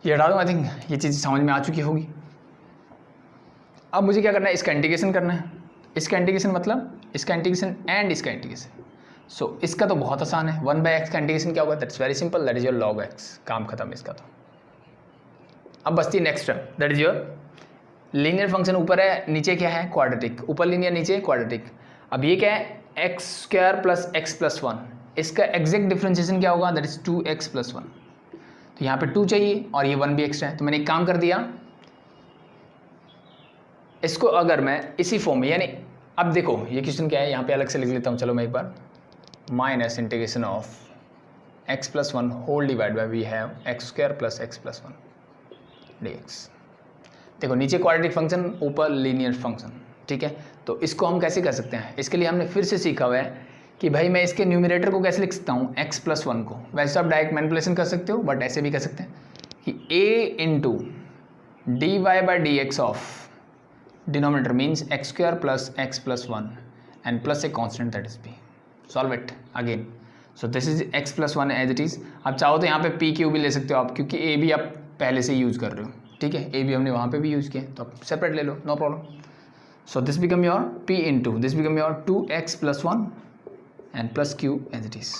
ये हटा दूँ, आई थिंक ये चीज़ समझ में आ चुकी होगी। अब मुझे क्या करना है, इसका इंटीग्रेशन करना है। इसका इंटीग्रेशन मतलब इसका इंटीग्रेशन एंड इसका इंटीग्रेशन। सो इसका तो बहुत आसान है, 1/x का इंटीग्रेशन क्या होगा, that's very simple, that is your log x। काम खत्म इसका। तो अब बचती है next term, that is your linear function. ऊपर है, नीचे क्या है, क्वाड्रेटिक। ऊपर लीनियर, नीचे क्वाड्रेटिक। अब ये क्या है, x² + x + 1। इसका एग्जैक्ट डिफरेंशिएशन क्या होगा, दैट इज 2x + 1। तो यहाँ पे 2 चाहिए और ये 1 भी एक्स्ट्रा है, तो मैंने एक काम कर दिया, इसको अगर मैं इसी फॉर्म में, यानी अब देखो ये क्वेश्चन क्या है, यहाँ पे अलग से लिख लेता हूँ, चलो मैं एक बार, minus integration of x + 1 whole divide by we have x² + x + 1 dx। देखो नीचे क्वाड्रेटिक फंक्शन, ऊपर लीनियर फंक्शन, ठीक है। तो इसको हम कैसे कर सकते हैं, इसके लिए हमने फिर से सीखा हुआ है कि भाई मैं इसके न्यूमरेटर को कैसे लिख सकता हूँ, x + 1 को। वैसे आप डायरेक्ट मैनिपुलेशन कर सकते हो, बट ऐसे भी कर सकते हैं कि a × dy/dx of denominator means x² + x + 1 and plus a constant that is b। Solve it again. So this is x + 1 as it is. आप चाहो तो यहाँ पे p/q भी ले सकते हो आप, क्योंकि a भी आप पहले से यूज़ कर रहे हो, ठीक है। a भी हमने वहाँ पे भी यूज़ किया, तो आप सेपरेट ले लो, no problem. So this become your p × this become your 2x + 1 and plus q as it is.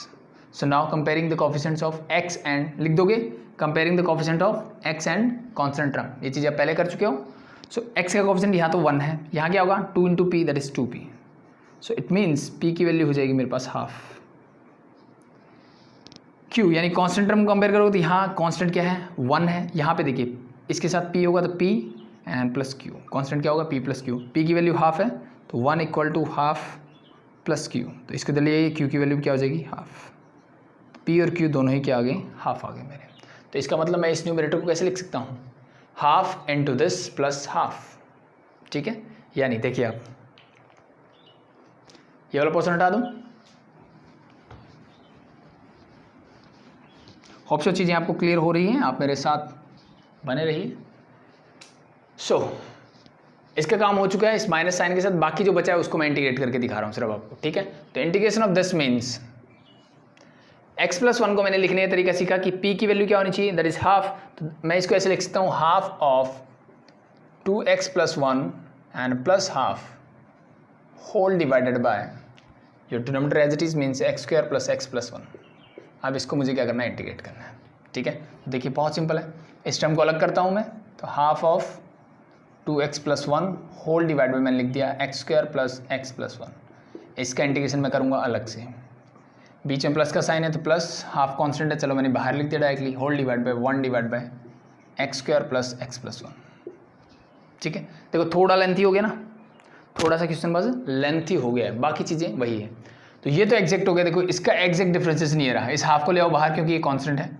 So now comparing the coefficients of x and, लिख दोगे comparing the coefficient of x and constant term. ये चीज़ आप पहले कर चुके हो। सो x का कोफिशिएंट यहाँ तो 1 है, यहाँ क्या होगा 2 × p that is 2p। So it means p की वैल्यू हो जाएगी मेरे पास हाफ। q यानी कांस्टेंट टर्म कंपेयर करोगे तो यहाँ कांस्टेंट क्या है 1 है, यहाँ पे देखिए इसके साथ p होगा तो p and plus q। Constant क्या होगा p + q, p की वैल्यू हाफ है तो 1 = हाफ प्लस q। तो इसके लिए q की वैल्यू क्या हो जाएगी हाफ। p और q दोनों ही क्या आ गए, हाफ आ गए मेरे। तो इसका मतलब मैं इस न्यूमरेटर को कैसे लिख सकता हूँ, half into this plus half, ठीक है। यानी देखिए आप ये वाला पोर्शन हटा दूं, होप सो चीज़ें आपको क्लियर हो रही हैं, आप मेरे साथ बने रहिए। सो इसका काम हो चुका है, इस माइनस साइन के साथ बाकी जो बचा है उसको मैं इंटीग्रेट करके दिखा रहा हूँ सिर्फ आपको, ठीक है। तो integration of this means x + 1 को मैंने लिखने का तरीका सीखा कि p की वैल्यू क्या होनी चाहिए, दैट इज हाफ। तो मैं इसको ऐसे लिख सकता हूँ, half of 2x + 1 and plus half whole divided by your denominator as it is means x² + x + 1। अब इसको मुझे क्या करना है, इंटीग्रेट करना है, ठीक है। देखिए बहुत सिंपल है, इस टर्म को अलग करता हूँ मैं, तो half of 2x + 1 whole divide by मैंने लिख दिया x² + x + 1। इसका इंटीग्रेशन मैं करूँगा अलग से, बीच में प्लस का साइन है तो प्लस, हाफ कांस्टेंट है, चलो मैंने बाहर लिख दिया directly, whole divide by 1 divide by x² + x + 1, ठीक है। देखो थोड़ा लेंथी हो गया ना, थोड़ा सा क्वेश्चन बस लेंथी हो गया है, बाकी चीज़ें वही है। तो ये तो एग्जैक्ट हो गया, देखो इसका एग्जैक्ट डिफरेंशिएशन ये रहा, इस हाफ को ले आओ बाहर क्योंकि ये कांस्टेंट है।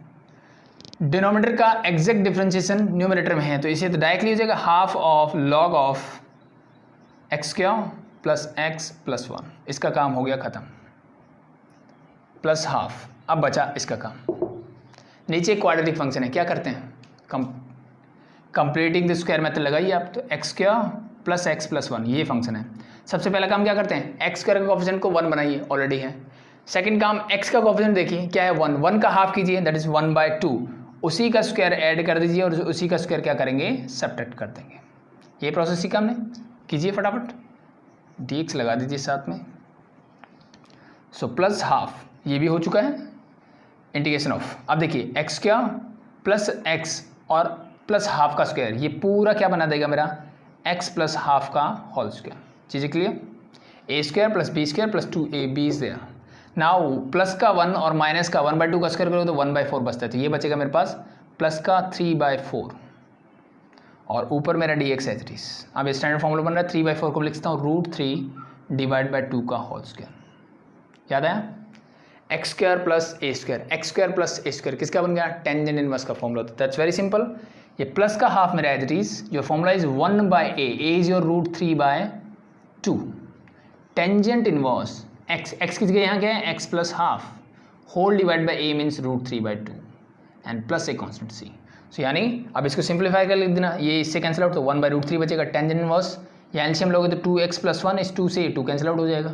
डिनोमिनेटर का एग्जैक्ट डिफरेंशिएशन न्यूमरेटर में है, तो इसे तो डायरेक्टली हो जाएगा half of log of x² + x + 1। इसका काम हो गया ख़त्म, प्लस हाफ। अब बचा इसका काम, नीचे क्वाड्रेटिक फंक्शन है, क्या करते हैं, कंप्लीटिंग द स्क्वायर मेथड लगाइए आप, तो x² plus X plus one, ये फंक्शन है। सबसे पहला काम क्या करते हैं, एक्स स्क्वायर का कोफिशिएंट को 1 बनाइए, ऑलरेडी है। सेकंड काम, एक्स का कोफिशिएंट देखिए क्या है 1, 1 का हाफ कीजिए, दैट इज 1/2, उसी का स्क्वायर ऐड कर दीजिए और उसी का स्क्वायर क्या करेंगे, सब्ट्रैक्ट कर देंगे। ये प्रोसेस सीखा हमने, कीजिए फटाफट, dx लगा दीजिए साथ में। सो प्लस हाफ, ये भी हो चुका है, इंटीग्रेशन ऑफ, अब देखिए एक्स क्या प्लस एक्स और प्लस हाफ का स्क्वायर, ये पूरा क्या बना देगा मेरा, एक्स प्लस हाफ का होल स्क्वायर। चीज़ें clear, a square plus b square plus 2ab is there. Now plus का 1 और माइनस का 1/2 का स्क्वायर करो तो 1/4 बचता है, तो ये बचेगा मेरे पास प्लस का 3/4 और ऊपर मेरा dx है 30। अब स्टैंडर्ड फॉर्मूला बन रहा है 3/4 को लिखता हूँ √3 / 2 का होल स्क्वायर। याद आया, x square plus a square, x square plus a square किसका बन गया, टेंजेंट इनवर्स का फॉर्मूला। दैट्स वेरी सिंपल, ये प्लस का हाफ मेरा as it is, your formula is 1/a, a is your √3/2, tangent inverse x, x की जगह यहाँ क्या है x plus half, whole divide by a means √3/2 and plus a constant c। So यानी अब इसको सिंप्लीफाई कर लिख देना, ये इससे कैंसिल आउट तो 1/√3 बचेगा, टेंजेंट इनवर्स या एलसीएम लोगे तो 2x + 1 इस 2 से 2 कैंसिल आउट हो जाएगा,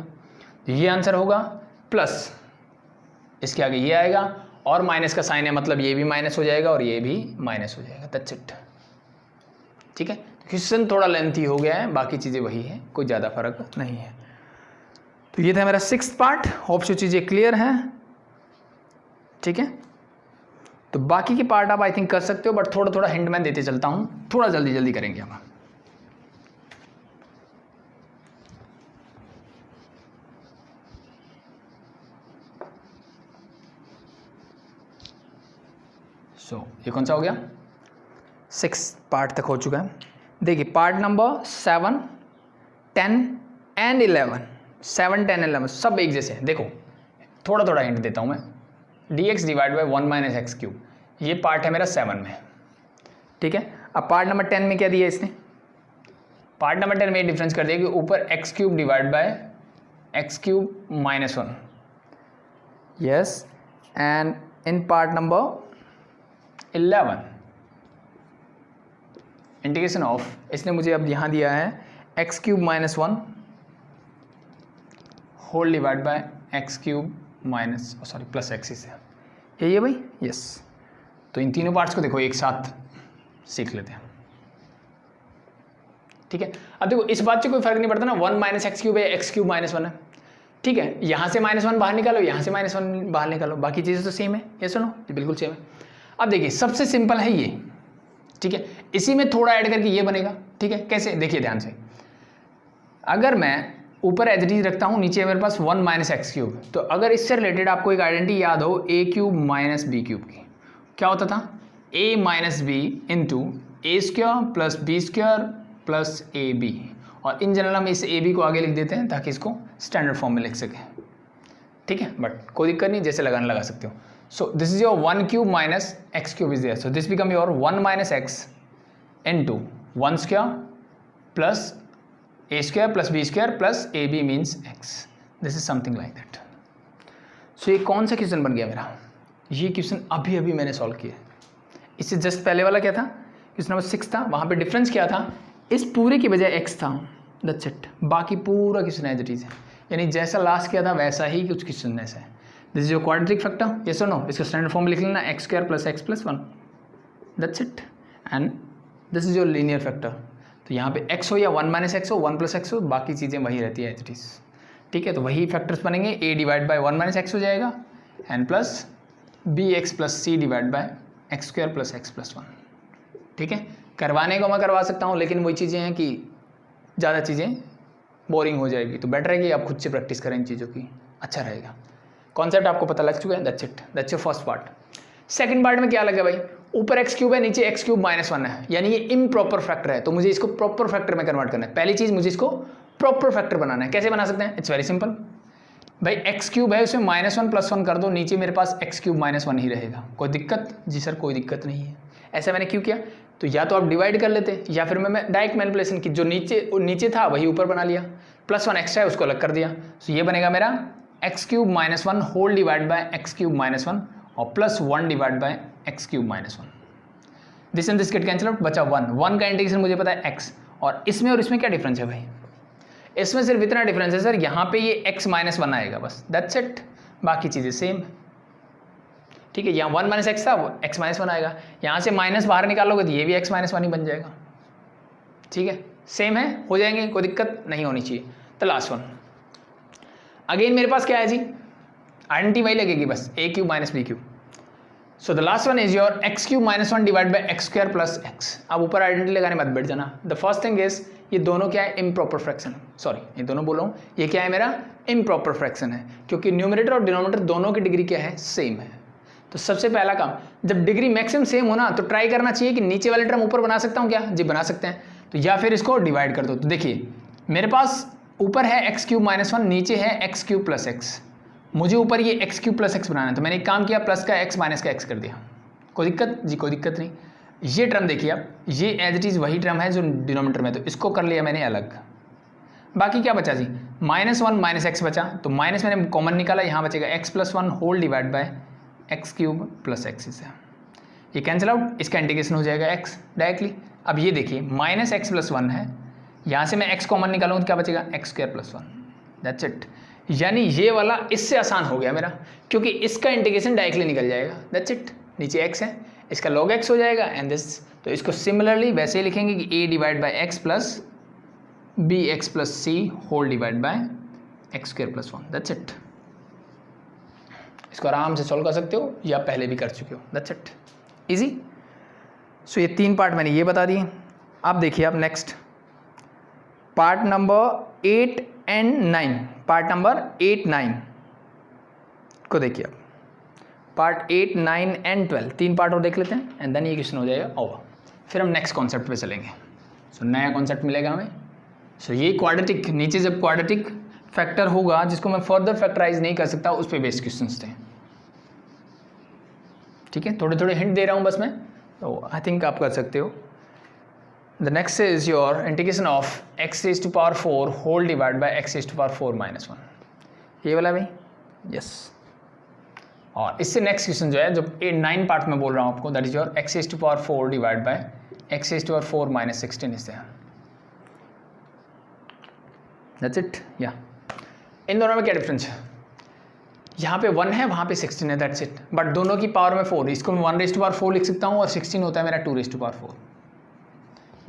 तो ये आंसर होगा। प्लस इसके आगे ये आएगा और माइनस का साइन है, मतलब ये भी माइनस हो जाएगा और ये भी माइनस हो जाएगा, दैट्स इट। ठीक है, क्वेश्चन थोड़ा लेंथी हो गया है, बाकी चीज़ें वही है, कोई ज़्यादा फर्क नहीं है। तो ये था मेरा 6th पार्ट, होप सो चीज़ें क्लियर हैं। ठीक है, तो बाकी के पार्ट आप आई थिंक कर सकते हो, बट थोड़ा थोड़ा हिंट मैं देते चलता हूँ, थोड़ा जल्दी जल्दी करेंगे हम। ये कौन सा हो गया, 6 पार्ट तक हो चुका है। देखिए पार्ट नंबर 7, 10 एंड 11, 7, 10, 11 सब एक जैसे हैं। देखो थोड़ा थोड़ा हिंट देता हूँ मैं, dx डिवाइड बाई 1 - x³, ये पार्ट है मेरा 7 में। ठीक है, अब पार्ट नंबर 10 में क्या दिया इसने, पार्ट नंबर 10 में ये डिफरेंस कर दिया कि ऊपर x³ divide bye x³ - 1, yes, and in part number 11 integration of, इसने मुझे अब यहाँ दिया है x³ - 1 whole divide by x³ plus x is है, यही है भाई, यस। तो इन तीनों पार्ट्स को देखो एक साथ सीख लेते हैं। ठीक है, अब देखो इस बात से कोई फर्क नहीं पड़ता ना, 1 - x³ है, x³ - 1 है। ठीक है, यहाँ से -1 बाहर निकालो, यहाँ से -1 बाहर निकालो, बाकी चीज़ें तो सेम है, ये सुनो ये बिल्कुल सेम है। अब देखिए सबसे सिंपल है ये, ठीक है, इसी में थोड़ा ऐड करके ये बनेगा। ठीक है, कैसे, देखिए ध्यान से, अगर मैं ऊपर एज इट इज रखता हूँ, नीचे मेरे पास 1 - x³, तो अगर इससे रिलेटेड आपको एक आइडेंटिटी याद हो a³ - b³ की, क्या होता था, a - b into a² plus b² plus ab, और इन जनरल हम इस ab को आगे लिख देते हैं ताकि इसको स्टैंडर्ड फॉर्म में लिख सकें। ठीक है, बट कोई दिक्कत नहीं, जैसे लगाना लगा सकते हो। So this is your 1³ minus x³ is there. So this become your 1 - x into 1² plus a² plus b² plus ab means x. This is something like that. So ये कौन सा क्वेश्चन बन गया मेरा, ये क्वेश्चन अभी अभी मैंने सॉल्व किया। इससे जस्ट पहले वाला क्या था, क्वेश्चन नंबर 6 था, वहाँ पे डिफरेंस क्या था, इस पूरे की बजाय x था, दैट्स इट। बाकी पूरा क्वेश्चन एज इट इज है, यानी जैसा लास्ट किया था वैसा ही कुछ क्वेश्चन ऐसा है। This is your quadratic factor, yes और नो, इसका स्टैंडर्ड फॉर्म लिख लेना, x² plus x plus 1, that's it, and this is your linear factor. तो यहाँ पे x हो या 1 - x हो, 1 + x हो, बाकी चीज़ें वही रहती है एज इट इज। ठीक है, तो वही फैक्टर्स बनेंगे, a डिवाइड बाई 1 - x हो जाएगा and plus bx plus c divide by x² plus x plus 1। ठीक है, करवाने को मैं करवा सकता हूँ, लेकिन वही चीज़ें हैं कि ज़्यादा चीज़ें बोरिंग हो जाएगी, तो बेटर है कि आप खुद से प्रैक्टिस करें इन चीज़ों की, अच्छा रहेगा। कॉन्सेप्ट आपको पता लग चुका है, that's it, that's your first part. Second part में क्या लगा भाई, ऊपर x³ है, नीचे x³ - 1 है, यानी ये इम्प्रॉपर फैक्टर है, तो मुझे इसको प्रॉपर फैक्टर में कन्वर्ट करना है। पहली चीज़, मुझे इसको प्रॉपर फैक्टर बनाना है। कैसे बना सकते हैं, इट्स वेरी सिंपल भाई, x³ है उसमें -1 + 1 कर दो, नीचे मेरे पास x³ - 1 ही रहेगा। कोई दिक्कत, जी सर कोई दिक्कत नहीं है। ऐसा मैंने क्यों किया, तो या तो आप डिवाइड कर लेते, या फिर मैं डायरेक्ट मैनिपुलेशन की, जो नीचे था वही ऊपर बना लिया, +1 एक्स्ट्रा है उसको अलग कर दिया। तो ये बनेगा मेरा x³ - 1 whole divide by x³ - 1 और +1 divide bye x³ - 1। This and this get cancel out, बचा 1 का इंटीग्रेशन मुझे पता है x, और इसमें क्या डिफरेंस है भाई? इसमें सिर्फ इतना डिफरेंस है सर, यहाँ पे ये x माइनस वन आएगा बस, दैट्स इट, बाकी चीज़ें सेम। ठीक है, यहाँ 1 माइनस एक्स था, वो x माइनस वन आएगा, यहाँ से माइनस बाहर निकालोगे तो ये भी x माइनस वन ही बन जाएगा। ठीक है, सेम है, हो जाएंगे, कोई दिक्कत नहीं होनी चाहिए। तो लास्ट वन अगेन मेरे पास क्या है जी, आइडेंटिटी वही लगेगी बस, a cube minus b cube. So the last one is your x cube minus one divide by x square plus x. अब ऊपर आइडेंटिटी लगाने मत बैठ जाना। द फर्स्ट थिंग इज ये दोनों क्या है, इम्प्रॉपर फ्रैक्शन, सॉरी ये दोनों बोल रहा हूँ, ये क्या है मेरा इम्प्रॉपर फ्रैक्शन है, क्योंकि न्यूमरेटर और डिनोमिनेटर दोनों की डिग्री क्या है, सेम है। तो सबसे पहला काम, जब डिग्री मैक्सिमम सेम हो ना तो ट्राई करना चाहिए कि नीचे वाले टर्म ऊपर बना सकता हूँ क्या, जी बना सकते हैं, तो या फिर इसको डिवाइड कर दो। तो देखिए मेरे पास ऊपर है एक्स क्यूब माइनस वन, नीचे है एक्स क्यूब प्लस एक्स, मुझे ऊपर ये एक्स क्यूब प्लस एक्स बनाना है, तो मैंने एक काम किया, प्लस का एक्स माइनस का एक्स कर दिया। कोई दिक्कत जी? कोई दिक्कत नहीं। ये टर्म देखिए आप, ये एज इट इज़ वही टर्म है जो डिनोमिनेटर में, तो इसको कर लिया मैंने अलग। बाकी क्या बचा जी, माइनस वन माइनस एक्स बचा, तो माइनस मैंने कॉमन निकाला, यहाँ बचेगा x plus one whole divide by x cube plus x से, ये कैंसिल आउट, इसका इंटीग्रेशन हो जाएगा एक्स डायरेक्टली। अब ये देखिए माइनस एक्स प्लस वन है, यहाँ से मैं एक्स कॉमन निकालूँ तो क्या बचेगा, x square plus one, that's it. यानी ये वाला इससे आसान हो गया मेरा, क्योंकि इसका इंटीग्रेशन डायरेक्टली निकल जाएगा, दैट्स इट। नीचे x है, इसका log x हो जाएगा एंड दिस, तो इसको सिमिलरली वैसे ही लिखेंगे कि a divide by x plus B x plus C whole divide by x square plus one, that's it. इसको आराम से सॉल्व कर सकते हो या पहले भी कर चुके हो, दैट्स इट, इजी। सो ये तीन पार्ट मैंने ये बता दिए। अब देखिए आप next part number 8 and 9, part number 8 9 को देखिए आप, पार्ट 8 9 एंड 12 तीन पार्ट और देख लेते हैं एंड देन ये क्वेश्चन हो जाएगा ओवर। फिर हम नेक्स्ट कॉन्सेप्ट पे चलेंगे। सो नया कॉन्सेप्ट मिलेगा हमें। सो ये क्वाड्रेटिक, नीचे जब क्वाड्रेटिक फैक्टर होगा जिसको मैं फर्दर फैक्टराइज नहीं कर सकता, उस पर बेस्ड क्वेश्चंस थे। ठीक है, थोड़े थोड़े हिंट दे रहा हूँ बस मैं, तो आई थिंक आप कर सकते हो। The next is your integration of x raise to power 4 whole divide by x raise to power 4 minus 1, ये वाला भाई, यस। और इससे नेक्स्ट क्वेश्चन जो है, जो 9 पार्ट में बोल रहा हूँ आपको, that is your x raise to power 4 divide by x raise to power 4 minus 16 is there, that's it. या इन दोनों में क्या डिफरेंस है, यहाँ पे 1 है, वहाँ पे 16 है, दैट्स इट। बट दोनों की पावर में 4, इसको मैं 1 रेज टू पावर 4 लिख सकता हूँ और 16 होता है मेरा 2 रेज टू पावर 4।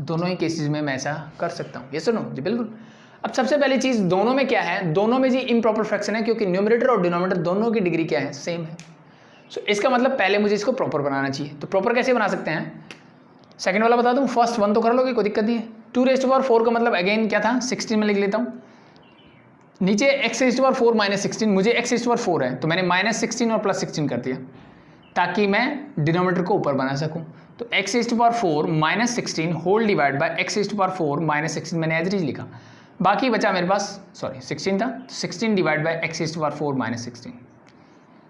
दोनों ही केसेस में मैं ऐसा कर सकता हूँ, यस और नो जी, बिल्कुल। अब सबसे पहली चीज़, दोनों में क्या है, दोनों में जी इम्प्रॉपर फ्रैक्शन है, क्योंकि न्यूमरेटर और डिनोमिनेटर दोनों की डिग्री क्या है, सेम है। सो इसका मतलब पहले मुझे इसको प्रॉपर बनाना चाहिए। तो प्रॉपर कैसे बना सकते हैं, सेकंड वाला बता दूँ, फर्स्ट 1 तो कर लोगे, कोई दिक्कत नहीं है। 2 रेज टू पावर 4 का मतलब अगेन क्या था, 16 में लिख लेता हूँ। नीचे x raise to power 4 minus 16, मुझे एक्स रेज टू पावर 4 है, तो मैंने माइनस 16 और प्लस 16 कर दिया ताकि मैं डिनोमिनेटर को ऊपर बना सकूँ। तो x raise to power 4 minus 16 whole divide by x raise to power 4 minus 16 मैंने एज इट इज लिखा। बाकी बचा मेरे पास, सॉरी 16 था, 16 divide by x raise to power 4 minus 16,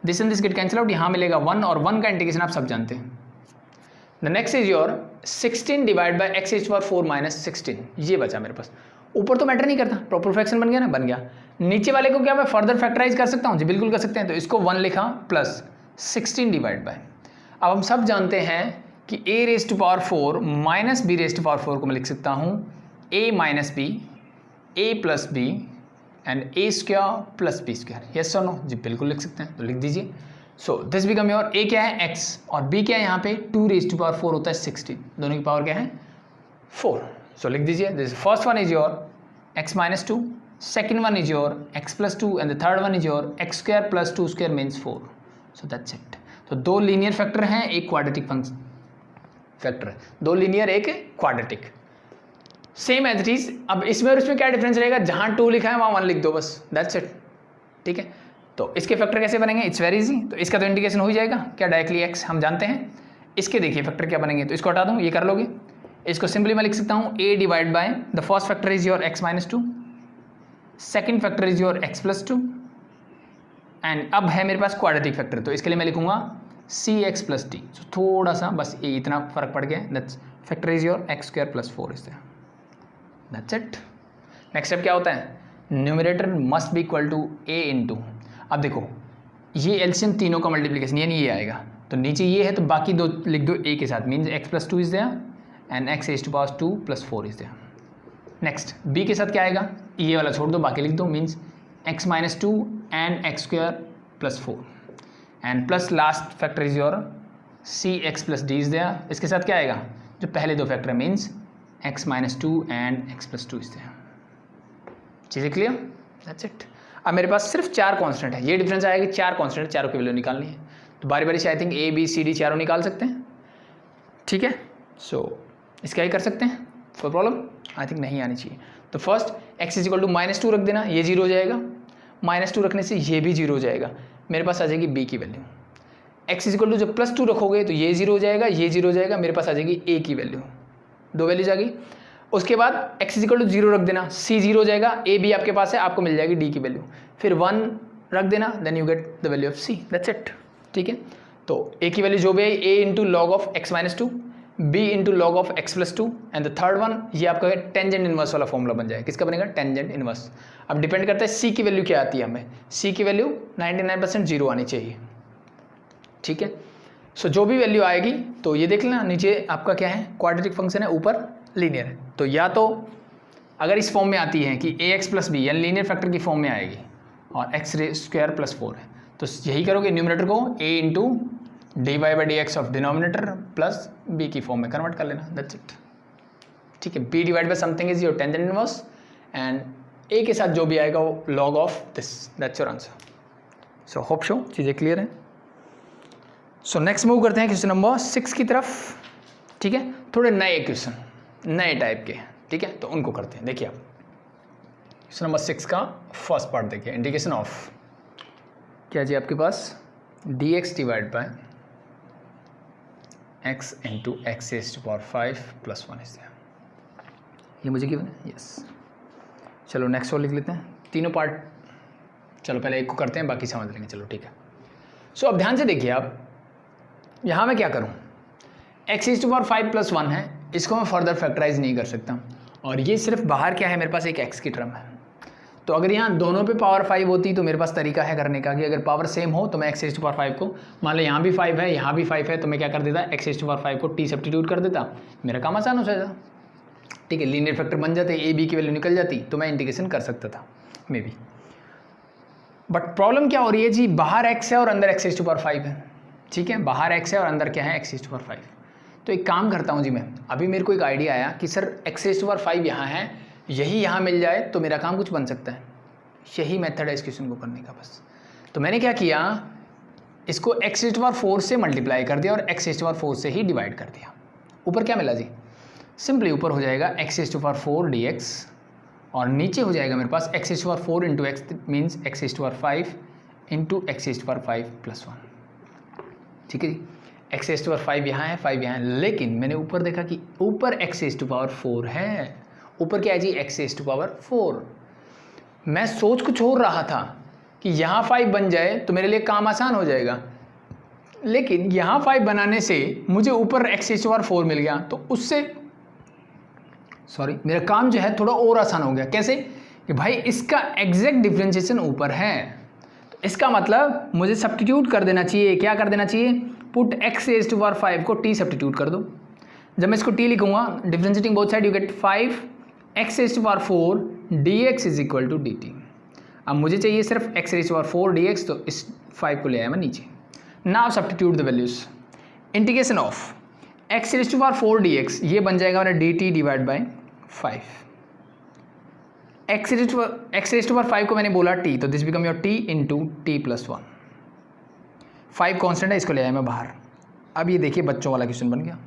this and this get cancel out, यहाँ मिलेगा 1 और 1 का इंटीग्रेशन आप सब जानते हैं। The next is your 16 divide by x raise to power 4 minus 16, ये बचा मेरे पास। ऊपर तो मैटर नहीं करता, प्रॉपर फ्रैक्शन बन गया ना, बन गया। नीचे वाले को क्या मैं फर्दर फैक्टराइज कर सकता हूँ जी, बिल्कुल कर सकते हैं। तो इसको 1 लिखा प्लस 16 डिवाइड बाय, अब हम सब जानते हैं कि a raise to power 4 minus b raise to power 4 को मैं लिख सकता हूँ a minus b, a plus B and a square plus b square, yes और नो जी, बिल्कुल लिख सकते हैं, तो लिख दीजिए। So this become your a क्या है x और b क्या है, यहाँ पे 2 रेज टू पावर 4 होता है 16, दोनों की पावर क्या है 4। सो लिख दीजिए, this first one is your x minus 2, second one is your x plus 2 and the third one is your x square plus 2 square means 4। So that's it. तो 2 linear factor हैं, एक क्वाड्रेटिक फंक्शन फैक्टर है, 2 linear एक quadratic, same as it is. अब इसमें और इसमें क्या डिफरेंस रहेगा, जहाँ 2 लिखा है वहाँ 1 लिख दो बस, दैट्स इट। ठीक है, तो इसके फैक्टर कैसे बनेंगे, इट्स वेरी इजी। तो इसका तो इंटीग्रेशन हो ही जाएगा क्या, डायरेक्टली x हम जानते हैं। इसके देखिए फैक्टर क्या बनेंगे, तो इसको हटा दूँ, ये कर लोगे। इसको सिंपली मैं लिख सकता हूँ a divide by the first factor is your x minus 2, second factor is your x plus 2 and अब है मेरे पास क्वाड्रेटिक फैक्टर, तो इसके लिए मैं लिखूंगा cx प्लस डी। सो थोड़ा सा बस ये इतना फर्क पड़ गया, that's factor is your x square plus 4 is there, that's it. Next step क्या होता है, numerator must be equal to a into, अब देखो ये एलसीएम तीनों का मल्टीप्लिकेशन यानी ये आएगा, तो नीचे ये है तो बाकी 2 लिख दो a के साथ, means x plus 2 is there and x raise to power 2 plus 4 is there, next b के साथ क्या आएगा, ये वाला छोड़ दो बाकी लिख दो, means x minus 2 and x square plus 4 and plus last factor is your c x plus d is there. इसके साथ क्या आएगा, जो पहले दो factor means x minus 2 and x plus 2 is there. चीज़ें क्लियर, दैट्स इट। अब मेरे पास सिर्फ 4 कांस्टेंट है, ये डिफरेंस आएगा कि 4 कांस्टेंट, चारों की वैल्यू निकालनी है। तो बारी बारी से I think a b c d चारों निकाल सकते हैं, ठीक है। सो इसका ही कर सकते हैं, कोई प्रॉब्लम आई थिंक नहीं आनी चाहिए। तो first x is equal to -2 रख देना, ये 0 हो जाएगा, -2 रखने से ये भी 0 हो जाएगा, मेरे पास आ जाएगी b की value. x is equal to जब +2 रखोगे तो ये 0 हो जाएगा, ये 0 हो जाएगा, मेरे पास आ जाएगी a की वैल्यू, 2 वैल्यूज आ गई। उसके बाद x इज इक्वल टू 0 रख देना, c 0 हो जाएगा, a b आपके पास है, आपको मिल जाएगी d की वैल्यू, फिर 1 रख देना, then you get the value of c, that's it, ठीक है। तो a की वैल्यू जो भी है a into log of x minus 2, b into log of x plus 2 and the third one, ये आपका टेंजेंट इनवर्स वाला फॉर्मूला बन जाएगा। किसका बनेगा, टेंजेंट इनवर्स। अब डिपेंड करता है c की वैल्यू क्या आती है, हमें c की वैल्यू 99% 0 आनी चाहिए, ठीक है। सो जो भी वैल्यू आएगी, तो ये देख लेना नीचे आपका क्या है, क्वाड्रेटिक फंक्शन है, ऊपर लीनियर है। तो या तो अगर इस फॉर्म में आती है कि ax प्लस बी यानी लीनियर फैक्टर की फॉर्म में आएगी और एक्स स्क्वायर प्लस 4 है, तो यही करोगे, न्यूमरेटर को a into d y by d x of denominator plus b की फॉर्म में कन्वर्ट कर लेना, दैट्स इट, ठीक है। b divide by something is your tangent inverse and a के साथ जो भी आएगा वो log of this, that's your answer. So hope so चीज़ें क्लियर हैं। सो नेक्स्ट मूव करते हैं क्वेश्चन नंबर 6 की तरफ, ठीक है। थोड़े नए क्वेश्चन, नए टाइप के, ठीक है, तो उनको करते हैं। देखिए आप क्वेश्चन नंबर 6 का फर्स्ट पार्ट देखिए, इंटीग्रेशन ऑफ क्या जी आपके पास dx divide by x into x raise to power 5 plus 1 is, ये मुझे गिवन है, यस। चलो नेक्स्ट और लिख लेते हैं, तीनों पार्ट, चलो पहले एक को करते हैं, बाकी समझ लेंगे, चलो ठीक है। सो अब ध्यान से देखिए आप, यहाँ मैं क्या करूँ, x raise to power 5 plus 1 है, इसको मैं फर्दर फैक्टराइज नहीं कर सकता, और ये सिर्फ बाहर क्या है, मेरे पास एक एक्स की टर्म है। तो अगर यहाँ दोनों पे पावर 5 होती तो मेरे पास तरीका है करने का कि अगर पावर सेम हो तो मैं एक्स रेज़ टू पावर 5 को, मान लो यहाँ भी 5 है, यहाँ भी 5 है, तो मैं क्या कर देता, एक्स रेज़ टू पावर 5 को t सब्स्टिट्यूट कर देता, मेरा काम आसान हो जाता, ठीक है। लीनियर फैक्टर बन जाते, a b की वैल्यू निकल जाती, तो मैं इंटीग्रेशन कर सकता था मे बी। बट प्रॉब्लम क्या हो रही है जी, बाहर x है और अंदर एक्स रेज़ टू पावर 5 है, ठीक है, बाहर x है और अंदर क्या है, एक्स रेज़ टू पावर 5। तो एक काम करता हूँ जी मैं, अभी मेरे को एक आइडिया आया कि sir x raise to power 5 यहाँ है, यही यहाँ मिल जाए तो मेरा काम कुछ बन सकता है। यही मेथड है इस क्वेश्चन को करने का बस। तो मैंने क्या किया, इसको एक्स रेज़ टू पावर 4 से मल्टीप्लाई कर दिया और एक्स रेज़ टू पावर 4 से ही डिवाइड कर दिया। ऊपर क्या मिला जी, सिंपली ऊपर हो जाएगा X raise to power 4 dx और नीचे हो जाएगा मेरे पास X raise to power 4 into X, means X raise to power 5 into x raise to power 5 plus 1, ठीक है जी। एक्स रेज़ टू पावर 5 यहाँ है, 5 यहाँ है, लेकिन मैंने ऊपर देखा कि ऊपर एक्स रेज़ टू पावर 4 है, ऊपर क्या है जी, एक्स रेज़ टू पावर 4। मैं सोच कुछ और रहा था कि यहाँ 5 बन जाए तो मेरे लिए काम आसान हो जाएगा, लेकिन यहाँ 5 बनाने से मुझे ऊपर एक्स रेज़ टू पावर 4 मिल गया, तो उससे मेरा काम जो है थोड़ा और आसान हो गया। कैसे कि भाई इसका एग्जैक्ट डिफरेंशिएशन ऊपर है, तो इसका मतलब मुझे सब्स्टिट्यूट कर देना चाहिए। क्या कर देना चाहिए, put x raise to power 5 को t सब्स्टिट्यूट कर दो। जब मैं इसको t लिखूंगा, differentiating both side, you get 5 x raise to power 4 dx is equal to dt। अब मुझे चाहिए सिर्फ x raise to power 4 dx, तो इस 5 को ले आया मैं नीचे। Now substitute the values, integration of x raise to power 4 dx, ये बन जाएगा मेरा dt divide by 5। X raise to power 5 को मैंने बोला t, तो this become your t into t plus 1। 5 constant है, इसको ले आया मैं बाहर। अब ये देखिए बच्चों वाला क्वेश्चन बन गया,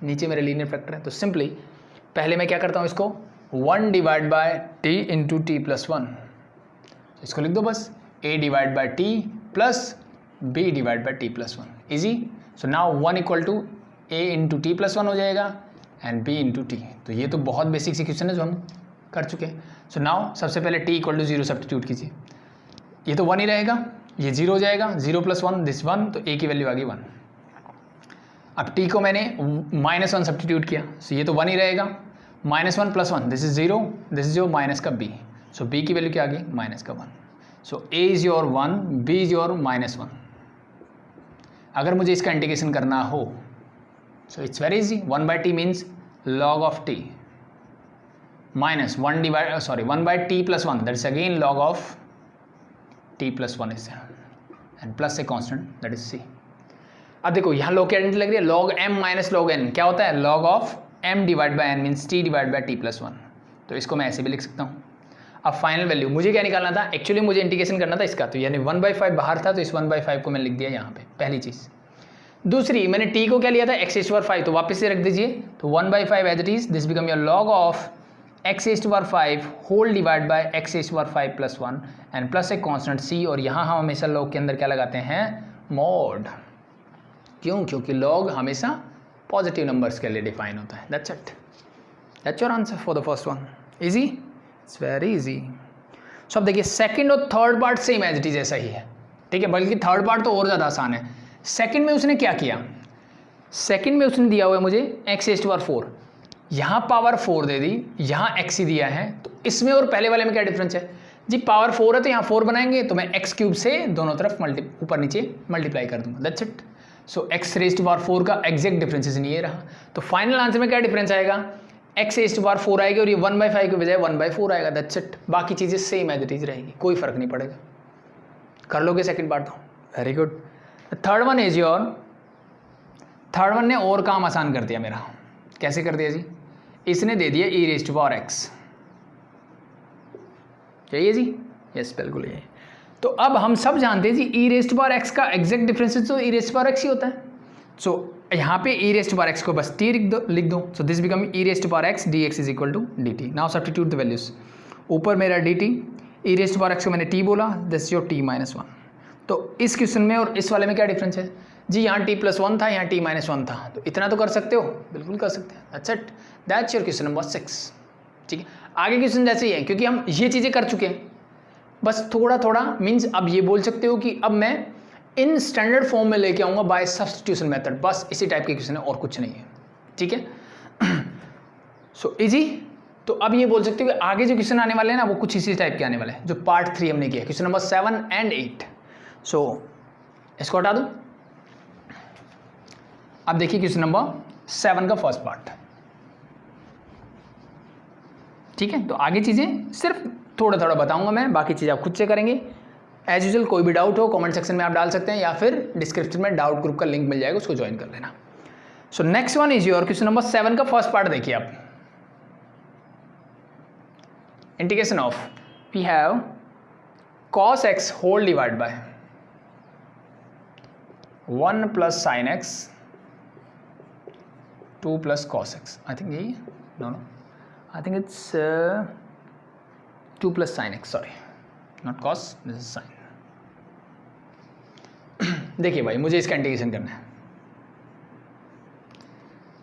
नीचे मेरे लीनियर फैक्टर है, तो सिंपली पहले मैं क्या करता हूँ, इसको 1 divide by t into t plus 1, इसको लिख दो बस, a divide by t plus b divide by t plus 1, easy. So now 1 equal to a into t plus 1 हो जाएगा एंड b इंटू टी। तो ये तो बहुत बेसिक सी क्वेश्चन है जो हम कर चुके हैं। सो नाउ सबसे पहले t इक्वल टू 0 सब्स्टिट्यूट कीजिए, ये तो 1 ही रहेगा, ये 0 हो जाएगा, 0 प्लस 1 दिस 1, तो a की वैल्यू आ गई 1। अब t को मैंने -1 सब्स्टिट्यूट किया, सो ये तो 1 ही रहेगा, -1 plus 1 this is 0, this is your minus का b, सो b की वैल्यू क्या आ गई, माइनस का 1। सो a is your 1, b is your -1। अगर मुझे इसका इंटीग्रेशन करना हो, so it's very easy, 1 by T means log of t, minus 1/t+1 that is again log of t+1 is and plus a constant that is c। अब देखो यहाँ log की identity लग रही है, log m minus log n क्या होता है, log of m divide by n means t divide by t+1। तो इसको मैं ऐसे भी लिख सकता हूँ। अब फाइनल वैल्यू मुझे क्या निकालना था, एक्चुअली मुझे इंटीग्रेशन करना था इसका, तो यानी 1/5 बाहर था तो इस 1/5 को मैंने लिख दिया यहाँ पे, पहली चीज़। दूसरी, मैंने t को क्या लिया था x⁵5, तो वापस से रख दीजिए, तो 1/5 as it is, this become your log of x⁵5 whole divide by x⁵5+1 and plus एक कॉन्स्टेंट c, और यहाँ हम हमेशा log के अंदर क्या लगाते हैं, मॉड। क्यों, क्योंकि log हमेशा पॉजिटिव नंबर्स के लिए डिफाइन होता है। That's it, that's your answer for the first one. Easy, it's very easy. So अब देखिए सेकंड और third part same as it is ऐसा ही है, ठीक है, बल्कि थर्ड पार्ट तो और ज़्यादा आसान है। सेकंड में उसने क्या किया, सेकंड में उसने दिया हुआ है मुझे x⁴, यहाँ पावर 4 दे दी, यहाँ x ही दिया है, तो इसमें और पहले वाले में क्या डिफरेंस है जी, पावर 4 है तो यहाँ 4 बनाएंगे, तो मैं x³ से दोनों तरफ ऊपर नीचे मल्टीप्लाई कर दूंगा, दैट्स इट। सो x⁴ का एग्जैक्ट डिफरेंस नहीं रहा, तो फाइनल आंसर में क्या डिफरेंस आएगा, x⁴ आएगी और ये 1/5 के बजाय 1/4 आएगा, दैट्स इट। बाकी चीज़ें सेम एज इट इज रहेगी, कोई फर्क नहीं पड़ेगा। कर लोगे सेकंड पार्ट तो very good. Third one is your, third one ने और काम आसान कर दिया मेरा। कैसे कर दिया जी, इसने दे दिया e⁻x, यही है जी, यस बिल्कुल यही। तो अब हम सब जानते हैं जी e⁻x का एग्जैक्ट डिफरेंस तो e⁻x ही होता है। सो यहाँ पे e⁻x को बस t लिख दो, so this become e⁻x dx is equal to dt। Now substitute the values, ऊपर मेरा dt, e⁻x को मैंने t बोला, दिस योर t-1। तो इस क्वेश्चन में और इस वाले में क्या डिफरेंस है जी, यहाँ t+1 था, यहाँ t-1 था, तो इतना तो कर सकते हो, बिल्कुल कर सकते हैं। That's it, that's your question number 6। ठीक है, आगे क्वेश्चन जैसे ही है, क्योंकि हम ये चीज़ें कर चुके हैं, बस थोड़ा थोड़ा मीन्स अब ये बोल सकते हो कि अब मैं इन स्टैंडर्ड फॉर्म में लेके आऊँगा बाय सब्स्टिट्यूशन मेथड, बस इसी टाइप के क्वेश्चन है और कुछ नहीं है। ठीक है, सो इजी। तो अब ये बोल सकते हो कि आगे जो क्वेश्चन आने वाले हैं ना, वो कुछ इसी टाइप के आने वाले हैं जो पार्ट 3 हमने किया, क्वेश्चन नंबर 7 एंड 8। सो इसको हटा दूँ। अब देखिए क्वेश्चन नंबर 7 का फर्स्ट पार्ट। ठीक है, तो आगे चीज़ें सिर्फ थोड़ा थोड़ा बताऊंगा मैं, बाकी चीज़ आप खुद से करेंगे एज यूजुअल। कोई भी डाउट हो कमेंट सेक्शन में आप डाल सकते हैं, या फिर डिस्क्रिप्शन में डाउट ग्रुप का लिंक मिल जाएगा, उसको ज्वाइन कर लेना। So next one is your question number 7 का फर्स्ट पार्ट। देखिए आप, integration of we have cos x whole divide by 1 plus sine x 2 plus cos x। I think यही, no I think it's 2 plus sine x, sorry not cos, this is sine. देखिए भाई, मुझे इसका integration करना है।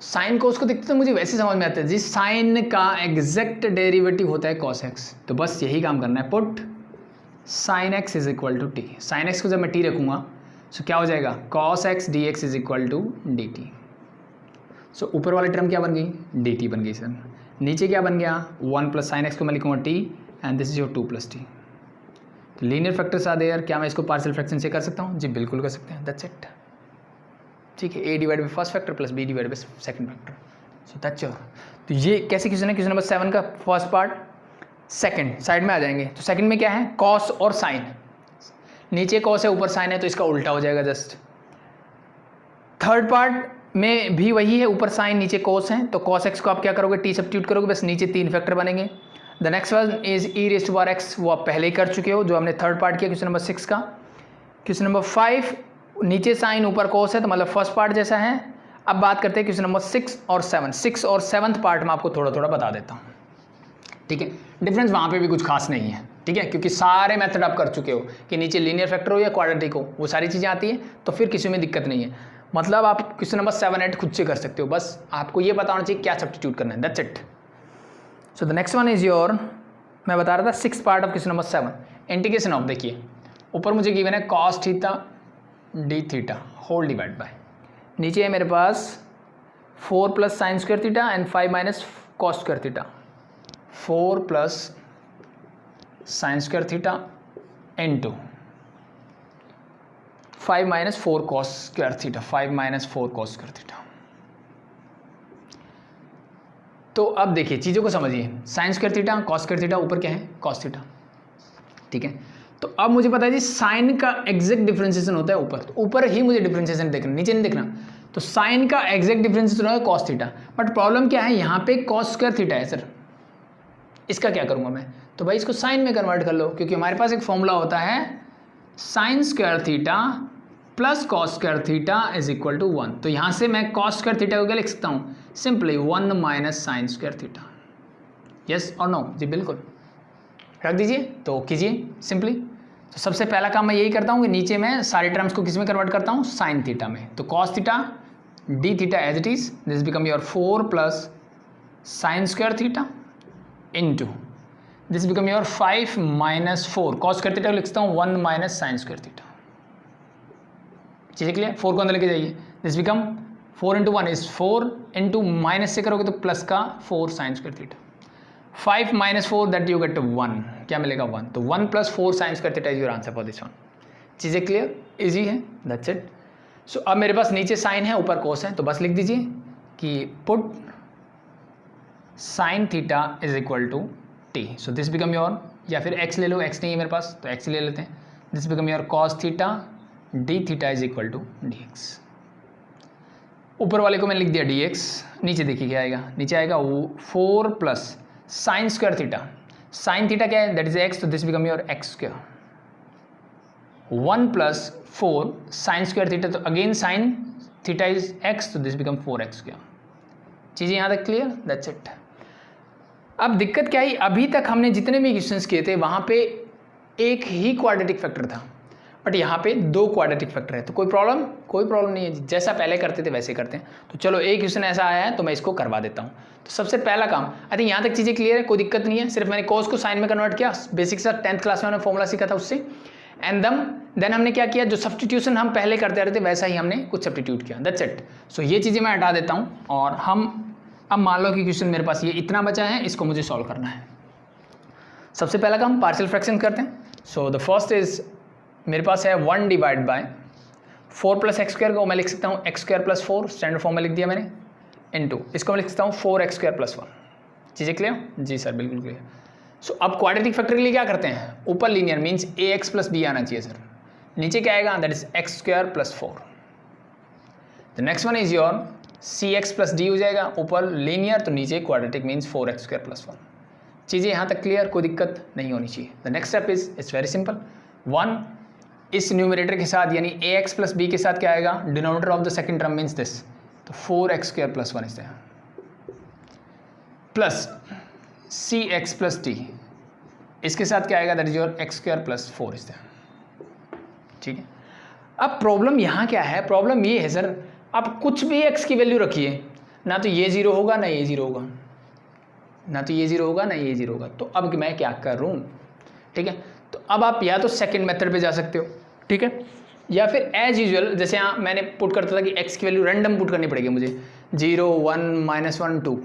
Sign को उसको देखते तो मुझे वैसे समझ में आता है जी, साइन का एग्जैक्ट डेरिवेटिव होता है cos x, तो बस यही काम करना है, put sine x is equal to t. Sine x को जब मैं t रखूंगा तो क्या हो जाएगा, cos x dx is equal to dt। So ऊपर वाली टर्म क्या बन गई, dt बन गई सर। नीचे क्या बन गया, 1 प्लस साइन x को मैं लिखूंगा t and this is your 2 plus t. Linear factors आ देयर, क्या मैं इसको पार्शियल फ्रैक्शन से कर सकता हूँ जी, बिल्कुल कर सकते हैं, दैट्स इट। ठीक है, a divide by first factor plus b divide by second factor, so that's your. तो ये कैसे क्वेश्चन है, क्वेश्चन नंबर 7 का फर्स्ट पार्ट। सेकंड साइड में आ जाएंगे, तो सेकंड में क्या है, cos और साइन। नीचे cos है ऊपर साइन है, तो इसका उल्टा हो जाएगा जस्ट। थर्ड पार्ट में भी वही है, ऊपर साइन नीचे cos है, तो cos x को आप क्या करोगे, t सब्स्टिट्यूट करोगे, बस नीचे 3 फैक्टर बनेंगे। The next one is e⁻x, वो आप पहले ही कर चुके हो, जो हमने थर्ड पार्ट किया क्वेश्चन नंबर 6 का। क्वेश्चन नंबर 5 नीचे साइन ऊपर cos है, तो मतलब फर्स्ट पार्ट जैसा है। अब बात करते हैं क्वेश्चन नंबर 6 और 7। 6 और 7th पार्ट में आपको थोड़ा थोड़ा बता देता हूँ। ठीक है, डिफरेंस वहाँ पे भी कुछ खास नहीं है, ठीक है, क्योंकि सारे मेथड आप कर चुके हो कि नीचे लीनियर फैक्टर हो या क्वाड्रेटिक हो, वो सारी चीज़ें आती हैं, तो फिर किसी में दिक्कत नहीं है। मतलब आप क्वेश्चन नंबर 7 8 खुद से कर सकते हो, बस आपको ये पता होना चाहिए क्या सब्स्टिट्यूट करना है, that's it. So the next one is your, मैं बता रहा था 6th part of question number 7, integration of. देखिए ऊपर मुझे गिवन है cos theta d theta whole divide by, नीचे है मेरे पास 4 plus sine square theta and 5 minus cos square theta. 4 plus sine square theta into 5 minus 4 cos square theta, 5 minus 4 cos square theta. तो अब देखिए चीज़ों को समझिए, sign square theta cos square theta, ऊपर क्या है कॉस थीटा, ठीक है। तो अब मुझे पता है जी साइन का एग्जैक्ट डिफरेंशिएशन होता है ऊपर, तो ऊपर ही मुझे डिफरेंशिएशन देखना, नीचे नहीं देखना। तो साइन का एग्जैक्ट डिफरेंशिएशन होगा कॉस थीटा, बट प्रॉब्लम क्या है यहाँ पे कॉस स्क्वायर थीटा है सर, इसका क्या करूँगा मैं? तो भाई इसको साइन में कन्वर्ट कर लो, क्योंकि हमारे पास एक फॉर्मूला होता है sine square theta plus cos square theta is equal to 1। तो यहाँ से मैं कॉस स्क्वायर थीटा को क्या लिख सकता हूँ? Simply 1 minus sine square theta. Yes और नो? जी बिल्कुल, रख दीजिए। तो कीजिए सिंपली। तो सबसे पहला काम मैं यही करता हूँ कि नीचे मैं सारे टर्म्स को किस में कन्वर्ट करता हूँ? साइन थीटा में। तो cos theta d theta as it is, this become your 4 plus sine square theta into this become your 5 minus 4 cos square theta लिखता हूँ 1 माइनस साइन स्क्वायर थीटा। चीज़ें क्लियर? 4 को अंदर लेके जाइए, this become 4 into 1 is 4 into minus से करोगे तो प्लस का 4 sine square theta, 5 minus 4 that you get 1, क्या मिलेगा 1। तो 1 plus 4 sine square theta is your answer for this one. चीज़ें क्लियर? इजी है, दैट्स इट। सो अब मेरे पास नीचे साइन है ऊपर कोस है, तो बस लिख दीजिए कि put sine theta is equal to T. So this become your, या फिर एक्स ले लो, एक्स नहीं है मेरे पास तो एक्स ले लेते हैं। This become your cos theta d theta is equal to d x. ऊपर वाले को मैंने लिख दिया डी एक्स, नीचे देखिए क्या आएगा, नीचे आएगा 4 plus sine square theta, sine theta क्या है? दैट इज एक्स, तो this become your X square, 1 plus 4 sine square theta, तो again sine theta is X, तो दिस बिकम 4x स्क्वायर। चीज़ें यहाँ तक क्लियर? That's it. अब दिक्कत क्या है, अभी तक हमने जितने भी क्वेश्चंस किए थे वहाँ पे एक ही क्वाड्रेटिक फैक्टर था, बट यहाँ पे 2 क्वाड्रेटिक फैक्टर है। तो कोई प्रॉब्लम नहीं है, जैसा पहले करते थे वैसे करते हैं। तो चलो एक क्वेश्चन ऐसा आया है तो मैं इसको करवा देता हूँ। तो सबसे पहला काम, आई थिंक यहाँ तक चीज़ें क्लियर है, कोई दिक्कत नहीं है। सिर्फ मैंने कॉस को साइन में कन्वर्ट किया, बेसिक सा 10th क्लास में हमने फॉर्मूला सीखा था उससे, एंड देन हमने क्या किया, जो सब्स्टिट्यूशन हम पहले करते रहते वैसा ही हमने कुछ सब्स्टिट्यूट किया, दैट्स इट। सो ये चीज़ें मैं हटा देता हूँ और हम अब मान लो कि क्वेश्चन मेरे पास ये इतना बचा है, इसको मुझे सॉल्व करना है। सबसे पहला काम पार्शियल फ्रैक्शन करते हैं। सो द फर्स्ट इज, मेरे पास है 1 divide bye 4 plus X square को मैं लिख सकता हूँ X square plus 4, standard form में लिख दिया मैंने, इनटू इसको मैं लिख सकता हूँ 4x स्क्वायर प्लस 1। चीज़ें क्लियर? जी सर बिल्कुल क्लियर। सो अब क्वाड्रेटिक फैक्टर के लिए क्या करते हैं, ऊपर linear means ax plus b आना चाहिए सर, नीचे क्या आएगा, that is x square plus 4। The next one is your cx plus d हो जाएगा, ऊपर लीनियर तो नीचे quadratic means 4x square plus 1। चीज़ें यहाँ तक क्लियर? कोई दिक्कत नहीं होनी चाहिए। The next step is it's very simple, 1 इस न्यूमरेटर के साथ यानी ax प्लस b के साथ क्या आएगा, denominator of the second term means this, तो 4x square plus 1 is there, plus cx plus d इसके साथ क्या आएगा, that is your x square plus 4 is there. ठीक है, अब प्रॉब्लम यहाँ क्या है, प्रॉब्लम ये है सर, आप कुछ भी x की वैल्यू रखिए, ना तो ये 0 होगा ना ये 0 होगा, ना तो ये 0 होगा ना ये 0 होगा। तो अब मैं क्या करूँ? ठीक है, तो अब आप या तो सेकंड मेथड पे जा सकते हो, ठीक है, या फिर एज यूजुअल जैसे यहाँ मैंने पुट करता था कि x की वैल्यू रैंडम पुट करनी पड़ेगी मुझे, 0 1 -1 2,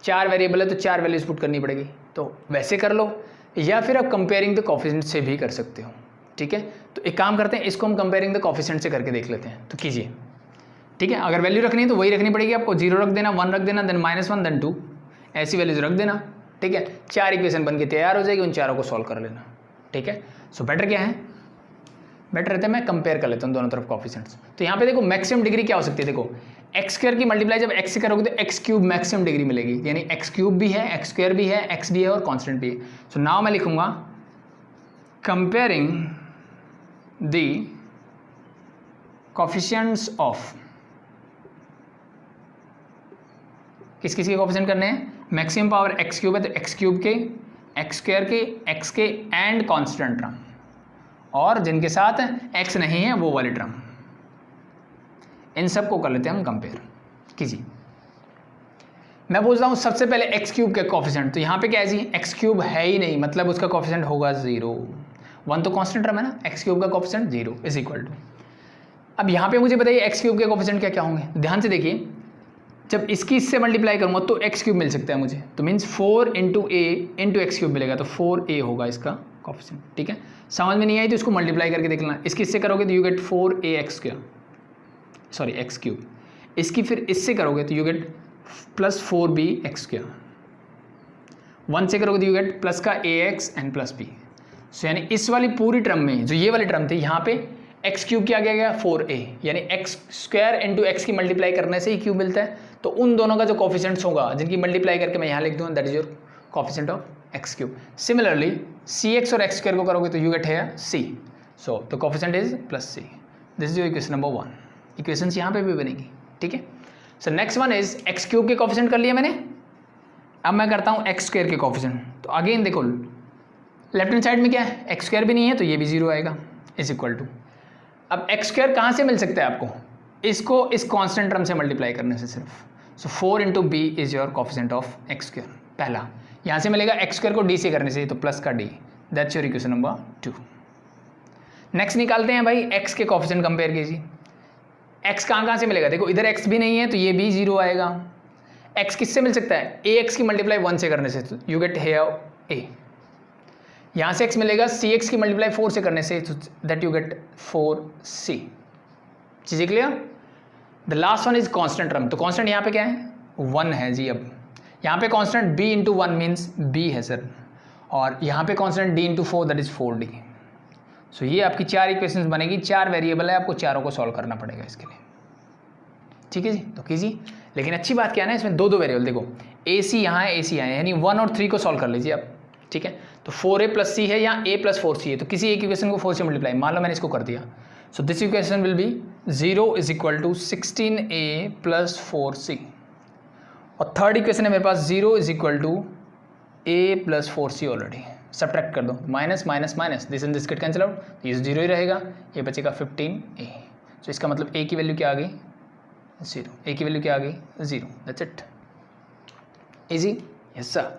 4 वेरिएबल है तो 4 वैल्यूज पुट करनी पड़ेगी, तो वैसे कर लो, या फिर आप कंपेयरिंग द कोफिशिएंट से भी कर सकते हो। ठीक है, तो एक काम करते हैं, इसको हम कंपेयरिंग द कोफिशिएंट से करके देख लेते हैं। तो कीजिए, ठीक है, अगर वैल्यू रखनी है तो वही रखनी पड़ेगी आपको, 0 रख देना, 1 रख देना, देन -1 देन 2, ऐसी वैल्यूज रख देना। ठीक है, 4 इक्वेशन बन के तैयार हो जाएगी, उन चारों को सॉल्व कर लेना। ठीक है, सो बेटर क्या है, बेटर रहता है मैं कंपेयर कर लेता हूँ दोनों तरफ कोफिशिएंट्स। तो यहाँ पे देखो मैक्सिमम डिग्री क्या हो सकती है, देखो एक्स स्क्वायर की मल्टीप्लाई जब एक्स से करोगे तो एक्स क्यूब मैक्सिमम डिग्री मिलेगी, यानी एक्स क्यूब भी है, एक्स स्क्वायर भी है, एक्स भी है और कांस्टेंट भी है। सो नाउ मैं लिखूंगा कंपेयरिंग द कोफिशिएंट्स ऑफ, किस किस के कोफिशिएंट करने हैं, मैक्सिमम पावर एक्स क्यूब है तो एक्स क्यूब के, एक्स स्क्वायर के, एक्स के एंड कांस्टेंट टर्म, और जिनके साथ एक्स नहीं है वो वाले टर्म, इन सब को कर लेते हैं हम कंपेयर। कीजिए, मैं बोल रहा हूँ सबसे पहले एक्स क्यूब के कोफिशिएंट, तो यहाँ पे क्या है जी, एक्स क्यूब है ही नहीं, मतलब उसका कोफिशिएंट होगा 0, 1 तो कांस्टेंट टर्म है ना, एक्स क्यूब का कोफिशिएंट 0 इज इक्वल टू। अब यहाँ पे मुझे बताइए एक्स क्यूब के कोफिशिएंट क्या क्या होंगे, ध्यान से देखिए, जब इसकी इससे मल्टीप्लाई करूँगा तो एक्स क्यूब मिल सकता है मुझे, तो मीन्स 4 × a × एक्स क्यूब मिलेगा, तो 4a होगा इसका कोफिशिएंट। ठीक है, समझ में नहीं आई तो इसको मल्टीप्लाई करके देख लेना, इसकी इससे करोगे तो you gate 4a x square, sorry x cube, इसकी फिर इससे करोगे तो you gate +4b x square. 1 से करोगे तो यू गेट प्लस का ax एंड प्लस बी। सो यानी इस वाली पूरी टर्म में जो ये वाली टर्म थी यहाँ पे एक्स क्यूब क्या गया 4a, यानी एक्स स्क्वायर इंटू एक्स की मल्टीप्लाई करने से ही क्यूब मिलता है। तो उन दोनों का जो कोफिशिएंट्स होगा जिनकी मल्टीप्लाई करके मैं यहाँ लिख दूँ, that is your coefficient of X cube. Similarly C X और एक्स स्क्वायर को करोगे तो यू गेट है C, so the coefficient is plus C. This is your equation number 1। Equations यहाँ पे भी बनेगी, ठीक है। So next one is X cube के कोफिशिएंट कर लिया मैंने, अब मैं करता हूँ एक्स स्क्वायर के कोफिशिएंट। तो अगेन देखो लेफ्ट हैंड साइड में क्या है, एक्स स्क्वायर भी नहीं है तो ये भी 0 आएगा, इज इक्वल टू, अब एक्स स्क्वायर कहाँ से मिल सकता है आपको, इसको इस कांस्टेंट टर्म से मल्टीप्लाई करने से सिर्फ। So 4 into B is your coefficient of x square. पहला यहाँ से मिलेगा एक्स स्क्वायर को डी से करने से, तो प्लस का D, that's your equation number 2। Next निकालते हैं भाई एक्स के कोफिशिएंट कंपेयर कीजिए। एक्स कहाँ से मिलेगा, देखो इधर एक्स भी नहीं है तो ये भी 0 आएगा। एक्स किससे मिल सकता है, ए एक्स की मल्टीप्लाई 1 से करने से, तो यू गेट हेयर ए। यहाँ से x मिलेगा सी एक्स की मल्टीप्लाई 4 से करने से, दैट यू गेट 4c। चीज़ें clear. The last one is constant term. तो कांस्टेंट यहाँ पे क्या है, 1 है जी। अब यहाँ पे constant b into 1 means b है सर, और यहाँ पे constant d into 4 that is 4d। सो ये आपकी 4 इक्वेशंस बनेगी, 4 वेरिएबल है, आपको चारों को सॉल्व करना पड़ेगा इसके लिए, ठीक है जी। तो कीजिए, लेकिन अच्छी बात क्या है ना, इसमें दो वेरिएबल, देखो ए सी यहाँ है, ए सी यहाँ है, यानी 1 और 3 को सॉल्व कर लीजिए आप, ठीक है। तो 4a प्लस सी है या a प्लस 4c है, तो किसी एक इक्वेशन को 4 से मल्टीप्लाई, मान लो मैंने इसको कर दिया। So this equation will be 0 is equal to 16a plus 4c, और थर्ड इक्वेशन है मेरे पास 0 is equal to a plus 4c। Already subtract कर दो, minus minus minus, this and this get cancel out, ये 0 ही रहेगा, ये बचेगा 15a। सो इसका मतलब a की वैल्यू क्या आ गई 0, a की वैल्यू क्या आ गई 0, that's it, easy, yes sir.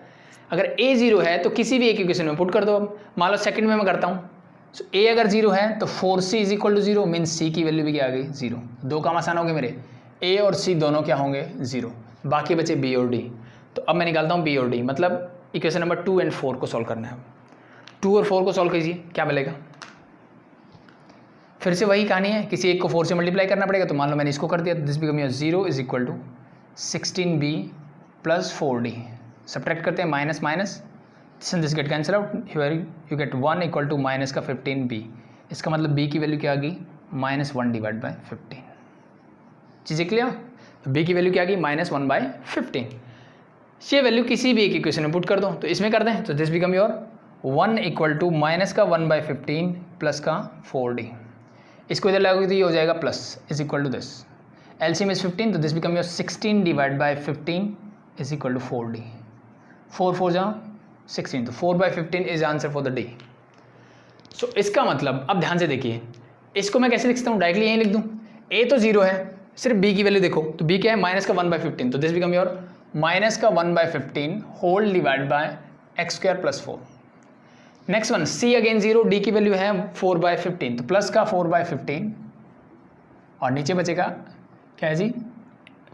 अगर a 0 है तो किसी भी एक इक्वेशन में पुट कर दो। अब मान लो सेकंड में मैं करता हूँ, सो a अगर 0 है तो 4c is equal to 0, means c की वैल्यू भी क्या आ गई 0। दो काम आसान हो गए मेरे, a और c दोनों क्या होंगे 0, बाकी बचे b और d। तो अब मैं निकालता हूँ b और d, मतलब इक्वेशन नंबर 2 एंड 4 को सॉल्व करना है। 2 और 4 को सॉल्व कीजिए, क्या मिलेगा, फिर से वही कहानी है, किसी एक को 4 से मल्टीप्लाई करना पड़ेगा। तो मान लो मैंने इसको कर दिया, this become your 0 is equal to 16b plus 4d। Subtract करते हैं, minus minus, this get cancel out, here you get 1 equal to minus का 15b। इसका मतलब b की वैल्यू क्या आ गई -1 डिवाइड बाय 15। चीज़ें क्लियर, b की वैल्यू क्या आ गई -1 बाय 15। ये वैल्यू किसी भी एक इक्वेशन में पुट कर दो, तो इसमें कर दें, तो this become your 1 equal to minus का 1 बाय 15 प्लस का 4d। इसको इधर लगाओगे तो ये हो जाएगा plus is equal to this, LCM is 15, तो this become your 16 divide by 15 is equal to 4d। 4 4 जा 16, तो 4 by 15 is answer for the D. So इसका मतलब अब ध्यान से देखिए, इसको मैं कैसे लिख सकता हूँ, डायरेक्टली यहीं लिख दूँ। a तो 0 है, सिर्फ b की वैल्यू देखो, तो b क्या है माइनस का 1 बाई 15, तो दिस बिकम योर माइनस का 1 by 15 whole divide by x square plus 4। Next one c again 0, d की वैल्यू है 4 बाई 15, तो प्लस का 4 बाई 15, और नीचे बचेगा क्या है जी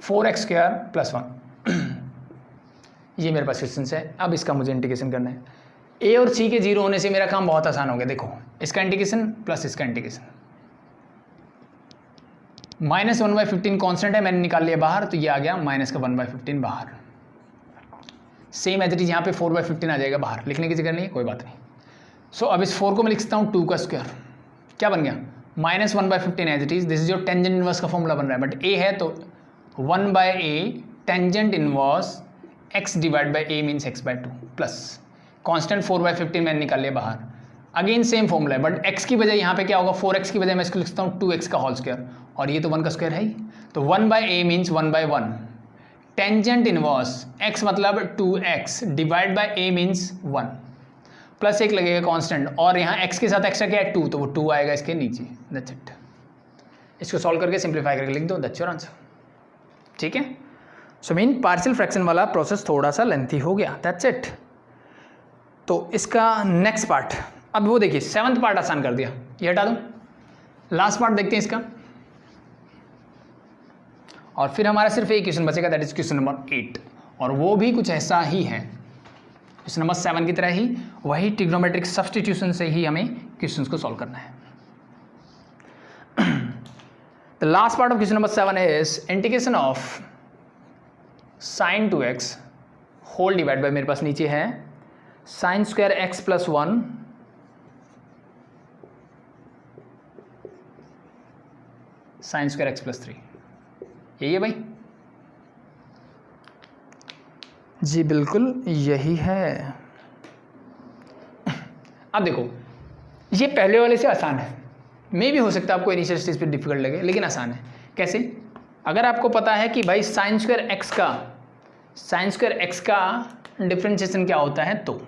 4x स्क्वायर प्लस 1। ये मेरे पास क्वेश्चन है। अब इसका मुझे इंटीग्रेशन करना है। a और c के 0 होने से मेरा काम बहुत आसान हो गया। देखो इसका इंटीग्रेशन प्लस इसका इंटीग्रेशन, -1 बाई 15 कॉन्स्टेंट है, मैंने निकाल लिया बाहर, तो ये आ गया माइनस का 1 बाई 15 बाहर। सेम एज इट इज यहाँ पे 4 बाई 15 आ जाएगा बाहर, लिखने की जगह नहीं है, कोई बात नहीं। सो अब इस 4 को मैं लिख सकता हूँ 2 का स्क्वायर, क्या बन गया -1 by 15 as it is. This is your tangent inverse का फॉर्मूला बन रहा है, बट a है तो 1 by a tangent inverse x divide by a means x by 2 plus constant 4 by 15 मैंने निकाल लिया बाहर। अगेन सेम फॉर्मूला है, बट x की बजाय यहाँ पे क्या होगा 4x की बजाय मैं इसको लिखता हूँ 2x का होल स्क्वायर, और ये तो 1 का स्क्वायर है ही, तो 1 by a means 1 by 1 tangent inverse x मतलब 2x divide by a means 1 plus एक लगेगा कांस्टेंट, और यहाँ x के साथ एक्स्ट्रा क्या है 2, तो वो 2 आएगा इसके नीचे। That's it. इसको सॉल्व करके सिंप्लीफाई करके लिख दो, दैट्स योर आंसर। ठीक है, सो मीन पार्शियल फ्रैक्शन वाला प्रोसेस थोड़ा सा लेंथी हो गया, दैट्स इट। तो इसका नेक्स्ट पार्ट, अब वो देखिए 7th पार्ट आसान कर दिया, ये हटा दूँ, लास्ट पार्ट देखते हैं इसका, और फिर हमारा सिर्फ एक क्वेश्चन बचेगा, दैट इज क्वेश्चन नंबर 8, और वो भी कुछ ऐसा ही है क्वेश्चन नंबर 7 की तरह ही, वही ट्रिग्नोमेट्रिक सब्स्टिट्यूशन से ही हमें क्वेश्चंस को सॉल्व करना है। The last part of question number 7 is integration of sin 2x whole divide by मेरे पास नीचे है sine square x plus 1 sine square x plus 3, यही है भाई? जी बिल्कुल यही है। अब देखो ये पहले वाले से आसान है, मे भी हो सकता है आपको इनिशियल स्टेज पे डिफिकल्ट लगे, लेकिन आसान है। कैसे? अगर आपको पता है कि भाई साइन स्क्वायर एक्स का डिफरेंशिएशन क्या होता है, तो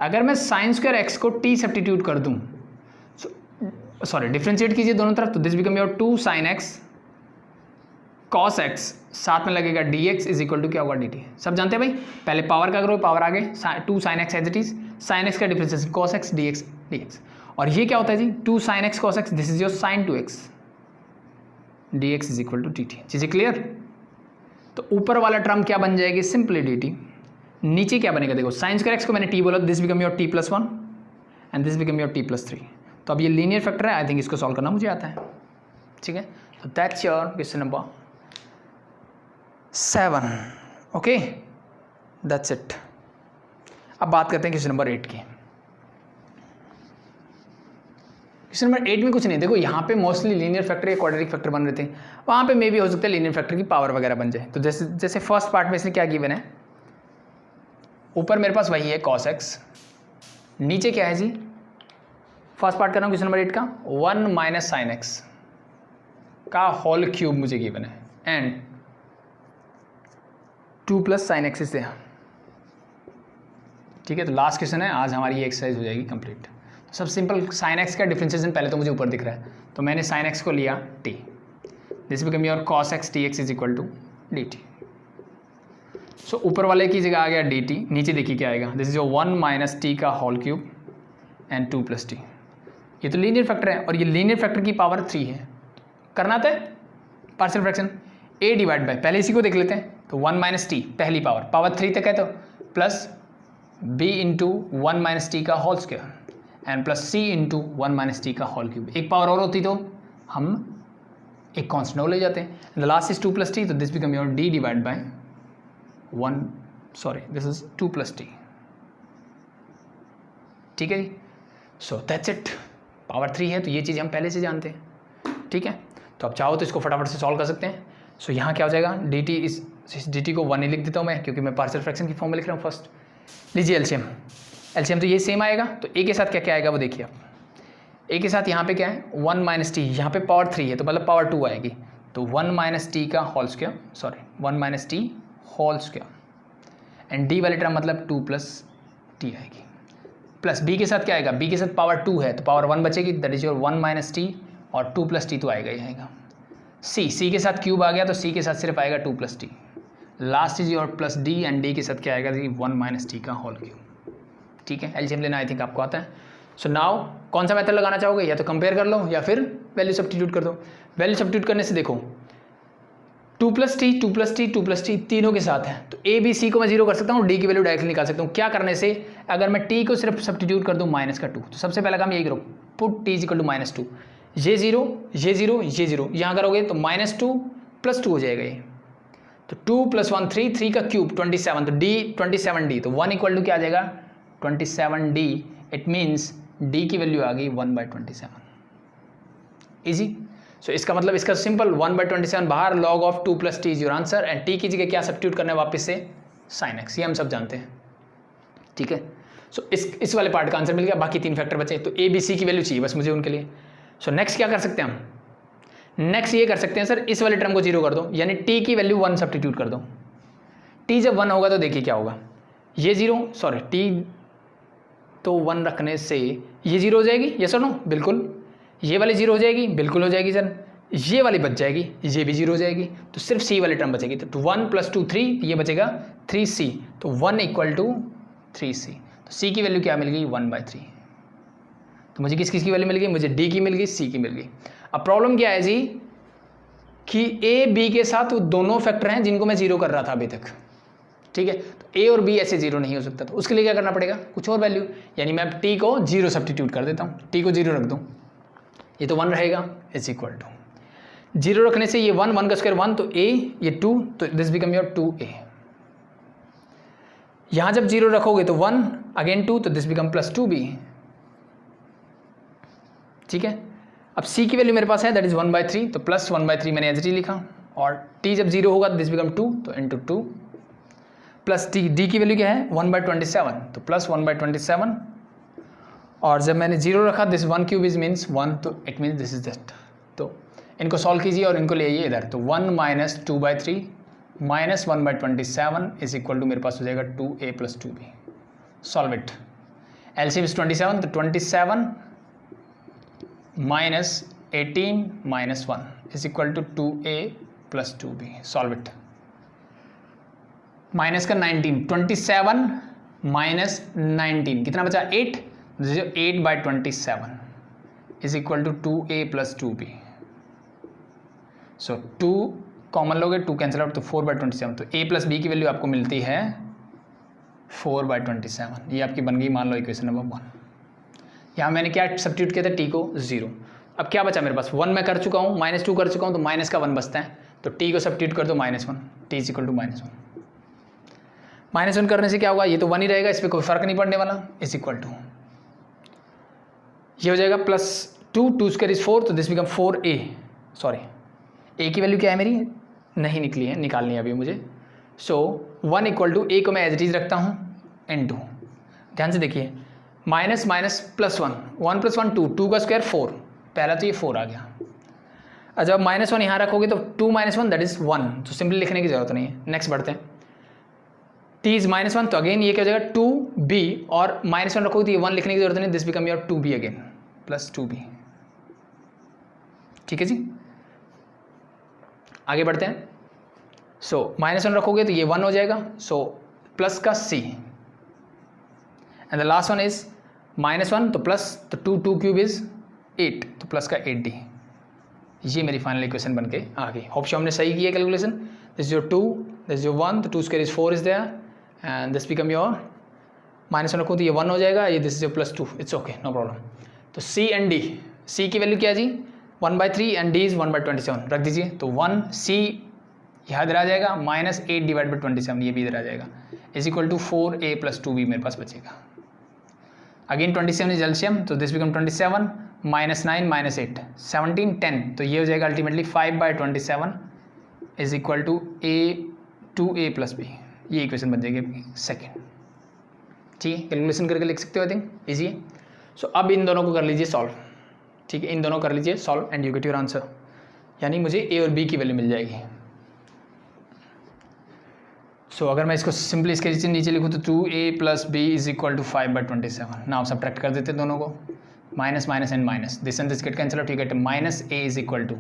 अगर मैं साइन स्क्वायर एक्स को टी सब्स्टिट्यूट कर दूं, सॉरी डिफरेंशिएट कीजिए दोनों तरफ, तो this become your 2 sin x cos x, साथ में लगेगा dx इज इक्वल टू क्या होगा dt। सब जानते हैं भाई, पहले पावर का करो, पावर आगे 2 sin x as it is, sin x का डिफरेंशिएशन cos x dx, और ये क्या होता है जी 2 sin x cos x, this is your sin 2x dx is equal to dt। चीज़ें क्लियर? तो ऊपर वाला टर्म क्या बन जाएगी, सिंपली dt। नीचे क्या बनेगा, देखो साइन स्क्वायर x को मैंने t बोला, this become your t plus 1 and this become your t plus 3। तो अब ये लीनियर फैक्टर है, आई थिंक इसको सॉल्व करना मुझे आता है, ठीक है। तो that's your question number 7, okay, that's it. अब बात करते हैं क्वेश्चन नंबर 8 की। क्वेश्चन नंबर 8 में कुछ नहीं, देखो यहाँ पे मोस्टली लीनियर फैक्टर या क्वाड्रेटिक फैक्टर बन रहे थे, वहाँ पे मे भी हो सकता है लीनियर फैक्टर की पावर वगैरह बन जाए। तो जैसे फर्स्ट पार्ट में इसमें क्या गिवन है, ऊपर मेरे पास वही है cos x, नीचे क्या है जी, फर्स्ट पार्ट कर रहा हूँ क्वेश्चन नंबर 8 का, 1 माइनस साइन एक्स का होल क्यूब मुझे गिवन है एंड 2 प्लस साइन एक्स से, ठीक है। तो लास्ट क्वेश्चन है, आज हमारी ये एक्सरसाइज हो जाएगी कंप्लीट। तो सब सिंपल, साइन एक्स का डिफरेंशिएशन पहले तो मुझे ऊपर दिख रहा है, तो मैंने साइन एक्स को लिया t, this become your cos x dx is equal to dt। So ऊपर वाले की जगह आ गया dt, नीचे देखिए क्या आएगा, this is your 1 minus t का whole cube and 2 plus t। ये तो लीनियर फैक्टर है और ये लीनियर फैक्टर की पावर 3 है। करना था partial fraction a divide bye, पहले इसी को देख लेते हैं, तो 1 माइनस टी पहली पावर 3 तक है, तो plus b into 1 minus T का whole square and plus c into 1 minus T का होल क्यूब। एक पावर और होती तो हम एक कॉन्स्टेंट और ले जाते हैं। The last is 2 plus T, तो this become your d divide by 1, sorry this is 2 plus T, ठीक है जी। सो दैट्स इट, पावर 3 है तो ये चीज़ हम पहले से जानते हैं, ठीक है। तो आप चाहो तो इसको फटाफट से सॉल्व कर सकते हैं। सो यहाँ क्या हो जाएगा, इस dt को 1 ही लिख देता हूँ मैं, क्योंकि मैं पार्शियल फ्रैक्शन की फॉर्म में लिख रहा हूँ फर्स्ट। लीजिए एलसीएम तो ये सेम आएगा, तो a के साथ क्या क्या आएगा वो देखिए आप। a के साथ यहाँ पे क्या है 1 माइनस टी, यहाँ पे पावर 3 है तो मतलब पावर 2 आएगी, तो 1 माइनस टी का whole square, sorry 1 minus T whole square and d वाले टर्म मतलब 2 प्लस टी आएगी, प्लस b के साथ क्या आएगा, b के साथ पावर 2 है तो पावर 1 बचेगी, that is your 1 minus T और 2 प्लस टी तो आएगा ही आएगा। c के साथ क्यूब आ गया तो c के साथ सिर्फ आएगा 2 plus T, last is your plus d and d के साथ क्या आएगा जी 1 माइनस टी का होल क्यूब, ठीक है। एलसीएम लेना आई थिंक आपको आता है। सो नाउ कौन सा मेथड लगाना चाहोगे, या तो कंपेयर कर लो या फिर वैल्यू सब्स्टिट्यूट कर दो। वैल्यू सब्स्टिट्यूट करने से देखो 2 plus T 2 plus T 2 plus T तीनों के साथ है, तो a b c को मैं 0 कर सकता हूँ, d की वैल्यू डायरेक्टली निकाल सकता हूँ। क्या करने से, अगर मैं t को सिर्फ सब्स्टिट्यूट कर दूँ माइनस का 2, तो सबसे पहला काम यही करो, put t is equal to minus 2, ये 0 ये 0 ये 0, यहाँ करोगे तो माइनस 2 प्लस 2 हो जाएगा ये, तो 2 प्लस 1 3, 3 का क्यूब 27, तो d 27d, तो 1 इक्वल टू क्या आ जाएगा 27d, इट मीन्स d की वैल्यू आ गई 1/27। इजी। सो इसका मतलब इसका सिंपल 1/27 बाहर, log of 2 plus T is your answer and t की जगह क्या सब्स्टिट्यूट करना है वापस से sin x, ये हम सब जानते हैं, ठीक है। सो इस वाले पार्ट का आंसर मिल गया, बाकी 3 फैक्टर बचे, तो a b c की वैल्यू चाहिए बस मुझे उनके लिए। सो नेक्स्ट क्या कर सकते हैं हम, नेक्स्ट ये कर सकते हैं सर इस वाले टर्म को 0 कर दो, यानी t की वैल्यू 1 सब्स्टिट्यूट कर दो। t जब 1 होगा तो देखिए क्या होगा, ये 0 सॉरी t तो 1 रखने से ये 0 हो जाएगी, यस और नो, बिल्कुल। ये वाली 0 हो जाएगी, बिल्कुल हो जाएगी सर। ये वाली बच जाएगी, ये भी 0 हो जाएगी, तो सिर्फ c वाली टर्म बचेगी, तो 1 प्लस 2 3, ये बचेगा 3c, तो 1 इक्वल टू 3c, तो c की वैल्यू क्या मिल गई 1/3। तो मुझे किस की वैल्यू मिल गई, मुझे d की मिल गई, c की मिल गई। अब प्रॉब्लम क्या है जी कि a b के साथ वो दोनों फैक्टर हैं जिनको मैं 0 कर रहा था अभी तक, ठीक है। तो a और b ऐसे 0 नहीं हो सकता, तो उसके लिए क्या करना पड़ेगा, कुछ और वैल्यू, यानी मैं t को 0 सब्स्टिट्यूट कर देता हूँ, t को 0 रख दूँ, ये तो 1 रहेगा, इज इक्वल टू 0 रखने से ये 1 1 का स्क्वायर 1, तो a, ये 2, तो दिस बिकम योर 2a। यहाँ जब 0 रखोगे तो 1 अगेन 2, तो दिस बिकम +2b। ठीक है, अब c की वैल्यू मेरे पास है दैट इज 1/3, तो +1/3 मैंने एज इट इज लिखा, और t जब 0 होगा तो दिस बिकम 2, तो इंटू 2 प्लस d की वैल्यू क्या है 1/27, तो +1/27, और जब मैंने 0 रखा दिस 1³ इज मीन्स 1, तो it means this is that. तो इनको सॉल्व कीजिए और इनको ले आइए इधर, तो 1 - 2/3 - 1/27 इज इक्वल टू मेरे पास हो जाएगा 2a + 2b। Solve it, LCM is 27, तो 27 - 18 - 1 is equal to 2a + 2b। Solve it, minus का 19, 27 - 19 कितना बचा 8, 8/27 इज equal to 2a + 2b। So 2 common लोगे, 2 कैंसिल आउट, तो 4/27, तो a + b की वैल्यू आपको मिलती है 4/27। ये आपकी बन गई मान लो इक्वेशन नंबर 1। यहाँ मैंने क्या सब्स्टिट्यूट किया था, t को 0। अब क्या बचा मेरे पास, 1 मैं कर चुका हूँ, -2 कर चुका हूँ, तो माइनस का 1 बचता है, तो t को सब्स्टिट्यूट कर दो -1, t इज इक्वल टू -1। -1 करने से क्या होगा, ये तो 1 ही रहेगा, इस पर कोई फर्क नहीं पड़ने वाला, इज इक्वल टू ये हो जाएगा +2, 2 स्क्वायर इज 4, तो this become 4a। Sorry, a की वैल्यू क्या है मेरी, नहीं निकली है, निकालनी है अभी मुझे। सो 1 इक्वल टू a को मैं एज इट इज रखता हूँ * ध्यान से देखिए, माइनस माइनस +1, 1 + 1 2, 2 का स्क्वायर 4, पहला तो ये 4 आ गया। और जब -1 यहाँ रखोगे तो 2 - 1 दैट इज 1, तो सिंपली लिखने की जरूरत नहीं है। नेक्स्ट बढ़ते हैं, t इज -1, तो अगेन ये क्या हो जाएगा 2b, और -1 रखोगे तो ये 1 लिखने की जरूरत नहीं, this become your 2b again +2b। ठीक है जी, आगे बढ़ते हैं। सो -1 रखोगे तो ये 1 हो जाएगा, सो प्लस का c, and the last one is -1, तो प्लस, तो 2³ इज 8, तो प्लस का 8d। ये मेरी फाइनल इक्वेशन बन के आ गई। होप सो हमने सही किया calculation. This your 2, this your 1, तो 2 square is 4 is there, and this become your -1 रखो तो ये 1 हो जाएगा, ये this is your +2, it's okay, no problem. तो c एंड d, c की वैल्यू क्या है जी 1/3 एंड d इज 1/27, रख दीजिए, तो 1c यहाँ इधर आ जाएगा, -8/27 ये भी इधर आ जाएगा, is equal to 4a + 2b मेरे पास बचेगा। अगेन 27 इज एलसीएम, तो दिस बिकम 27 - 9 - 8, 17 10, तो ये हो जाएगा ultimately 5/27 is equal to 2a + b। ये इक्वेशन बन जाएगी आपकी सेकेंड। ठीक है, कैलकुलेशन करके लिख सकते हो, आई थिंक ईजी है। सो अब इन दोनों को कर लीजिए सॉल्व। ठीक है, इन दोनों कर लीजिए solve and you get your answer, यानी मुझे a और b की वैल्यू मिल जाएगी। सो अगर मैं इसको सिंपली इसके नीचे लिखूँ तो 2a + b is equal to 5/27। Now subtract कर देते हैं दोनों को, minus minus and minus, this and this get cancel out, you get -a is equal to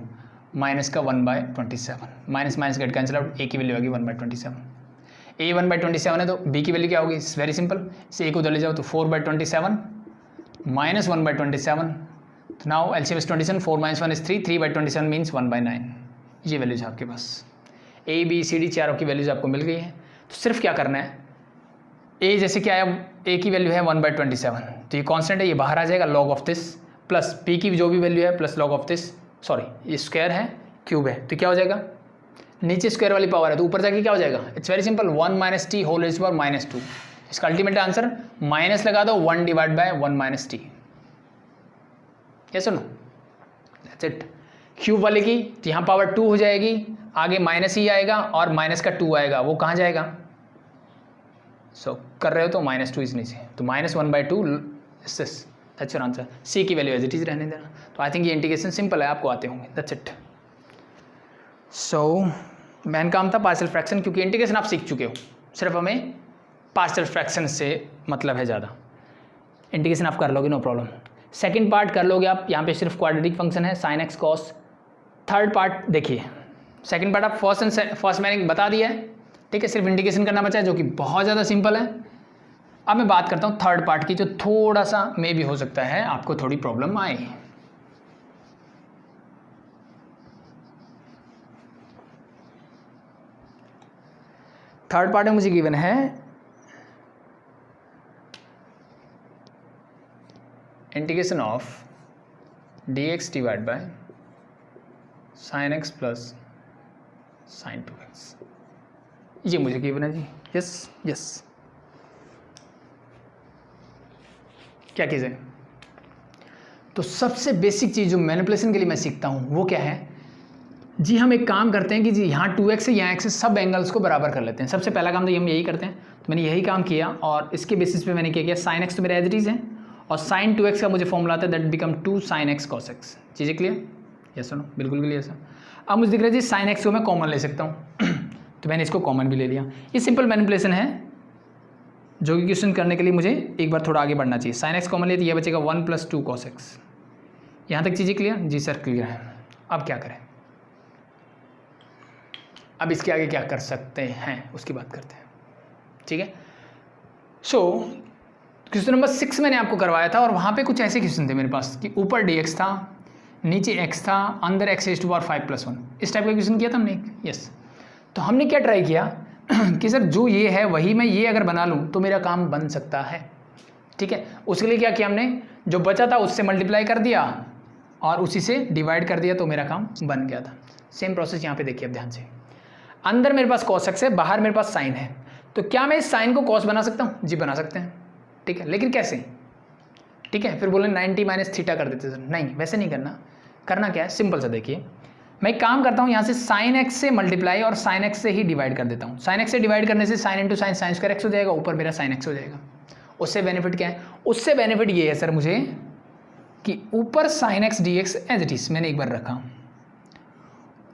minus का 1/27, minus minus get cancel out, a की वैल्यू होगी 1/27। a 1/27 है तो b की वैल्यू क्या होगी, इट्स वेरी सिंपल, इसे a को उधर ले जाओ तो 4/27 - 1/27, तो now LCM is 27, 4 - 1 is 3, 3/27 means 1/9। ये वैल्यूज आपके पास a b c d चारों की वैल्यूज आपको मिल गई है। तो सिर्फ क्या करना है, a जैसे क्या है, a की वैल्यू है 1/27, तो ये कांस्टेंट है, ये बाहर आ जाएगा log of this, plus b की जो भी वैल्यू है plus log of this, sorry ये स्क्वायर है क्यूब है, तो क्या हो जाएगा, नीचे स्क्वायर वाली पावर है तो ऊपर जाके क्या हो जाएगा, it's very simple, 1 - t whole raise power -2। इसका अल्टीमेट आंसर माइनस लगा दो 1/1 - t। यस और नो, दैट्स इट। क्यूब वाले की तो यहाँ पावर 2 हो जाएगी, आगे माइनस ही आएगा और माइनस का 2 आएगा, वो कहाँ जाएगा, सो कर रहे हो तो -2 इस नीचे, तो -1/2 इस दिस, दैट्स योर आंसर। सी की वैल्यू एज इट इज रहने देना। तो आई थिंक ये इंटीग्रेशन सिंपल है, आपको आते होंगे, दैट्स इट। सो मेन काम था पार्शियल फ्रैक्शन, क्योंकि इंटीग्रेशन आप सीख चुके हो, सिर्फ हमें पार्शियल फ्रैक्शन से मतलब है ज़्यादा। इंटीग्रेशन आप कर लोगे, नो प्रॉब्लम। सेकंड पार्ट कर लोगे आप, यहाँ पे सिर्फ क्वाड्रेटिक फंक्शन है, sin x cos। Third part देखिए, सेकंड पार्ट आप फर्स्ट मैंने बता दिया है, ठीक है, सिर्फ इंटीग्रेशन करना बचा है जो कि बहुत ज़्यादा सिंपल है। अब मैं बात करता हूँ थर्ड पार्ट की, जो थोड़ा सा मे भी हो सकता है आपको थोड़ी प्रॉब्लम आए। थर्ड पार्ट में मुझे गिवन है integration of dx divide bye sin x plus sin 2x, ये मुझे गिवन है जी। यस यस, क्या चीज़ है? तो सबसे बेसिक चीज़ जो मैनिपुलेशन के लिए मैं सीखता हूँ वो क्या है जी, हम एक काम करते हैं कि जी यहाँ 2x है, यहाँ x है, सब एंगल्स को बराबर कर लेते हैं। सबसे पहला काम तो हम यही करते हैं, तो मैंने यही काम किया और इसके बेसिस पे मैंने क्या किया, sin x तो मेरा एज इट इज़ है और sin 2x का मुझे फॉर्मूला आता है that become 2 sin x cos x। चीज़ें क्लियर? यस सुनो, बिल्कुल क्लियर सर। अब मुझे दिख रहा है जी sin x को मैं कॉमन ले सकता हूँ तो मैंने इसको कॉमन भी ले लिया। ये सिंपल मैनिपुलेशन है जो कि क्वेश्चन करने के लिए मुझे एक बार थोड़ा आगे बढ़ना चाहिए। sin x कॉमन ले तो ये बचेगा 1 + 2 cos x। यहाँ तक चीज़ें क्लियर? जी सर क्लियर है। अब क्या करें, अब इसके आगे क्या कर सकते हैं उसकी बात करते हैं, ठीक है। सो क्वेश्चन नंबर 6 मैंने आपको करवाया था और वहाँ पे कुछ ऐसे क्वेश्चन थे मेरे पास कि ऊपर dx था, नीचे x था, अंदर x raised to power 5 + 1, इस टाइप का क्वेश्चन किया था हमने। यस, तो हमने क्या ट्राई किया कि सर जो ये है वही मैं ये अगर बना लूँ तो मेरा काम बन सकता है, ठीक है। उसके लिए क्या किया हमने, जो बचा था उससे मल्टीप्लाई कर दिया और उसी से डिवाइड कर दिया तो मेरा काम बन गया था। सेम प्रोसेस यहाँ पे देखिए अब ध्यान से, अंदर मेरे पास cos x है, बाहर मेरे पास साइन है, तो क्या मैं इस साइन को cos बना सकता हूँ? जी बना सकते हैं, ठीक है, लेकिन कैसे? ठीक है, फिर बोले 90 - थीटा कर देते सर, नहीं वैसे नहीं करना। करना क्या है, सिंपल सा देखिए, मैं एक काम करता हूँ यहाँ से sin x से मल्टीप्लाई और sin x से ही डिवाइड कर देता हूँ। sin x से डिवाइड करने से sin × sin sin² x हो जाएगा, ऊपर मेरा sin x हो जाएगा। उससे बेनिफिट क्या है? उससे बेनिफिट ये है सर मुझे कि ऊपर sin x dx as it is मैंने एक बार रखा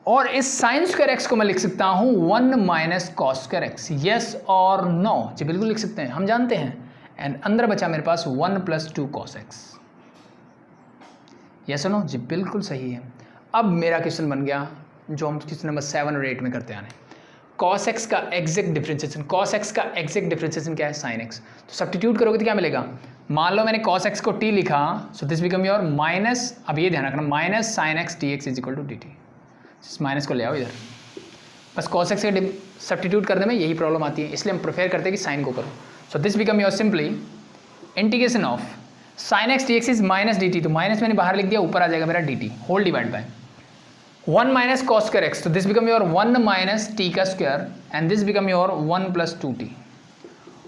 और इस sin² x को मैं लिख सकता हूँ 1 - cos² x। यस और नो? जी बिल्कुल लिख सकते हैं, हम जानते हैं। एंड अंदर बचा मेरे पास 1 + 2 cos x। यस और नो? जी बिल्कुल सही है। अब मेरा क्वेश्चन बन गया जो हम क्वेश्चन नंबर 7 और 8 में करते आ रहे हैं, cos x का एग्जैक्ट डिफरेंशिएशन। cos x का एग्जैक्ट डिफरेंशिएशन क्या है? sin x। तो सब्स्टिट्यूट करोगे तो क्या मिलेगा? मान लो मैंने cos x को t लिखा, सो दिस बिकम योर माइनस, अब ये ध्यान रखना, minus sin x dx = dt। इस माइनस को ले आओ इधर, बस cos x के सब्स्टिट्यूट करने में यही प्रॉब्लम आती है, इसलिए हम प्रेफर करते हैं कि साइन को करो। So this become your simply integration of sin x dx is -dt, तो माइनस मैंने बाहर लिख दिया, ऊपर आ जाएगा मेरा dt whole divide by 1 - cos² x, तो this become your 1 - t² and this become your 1 + 2t।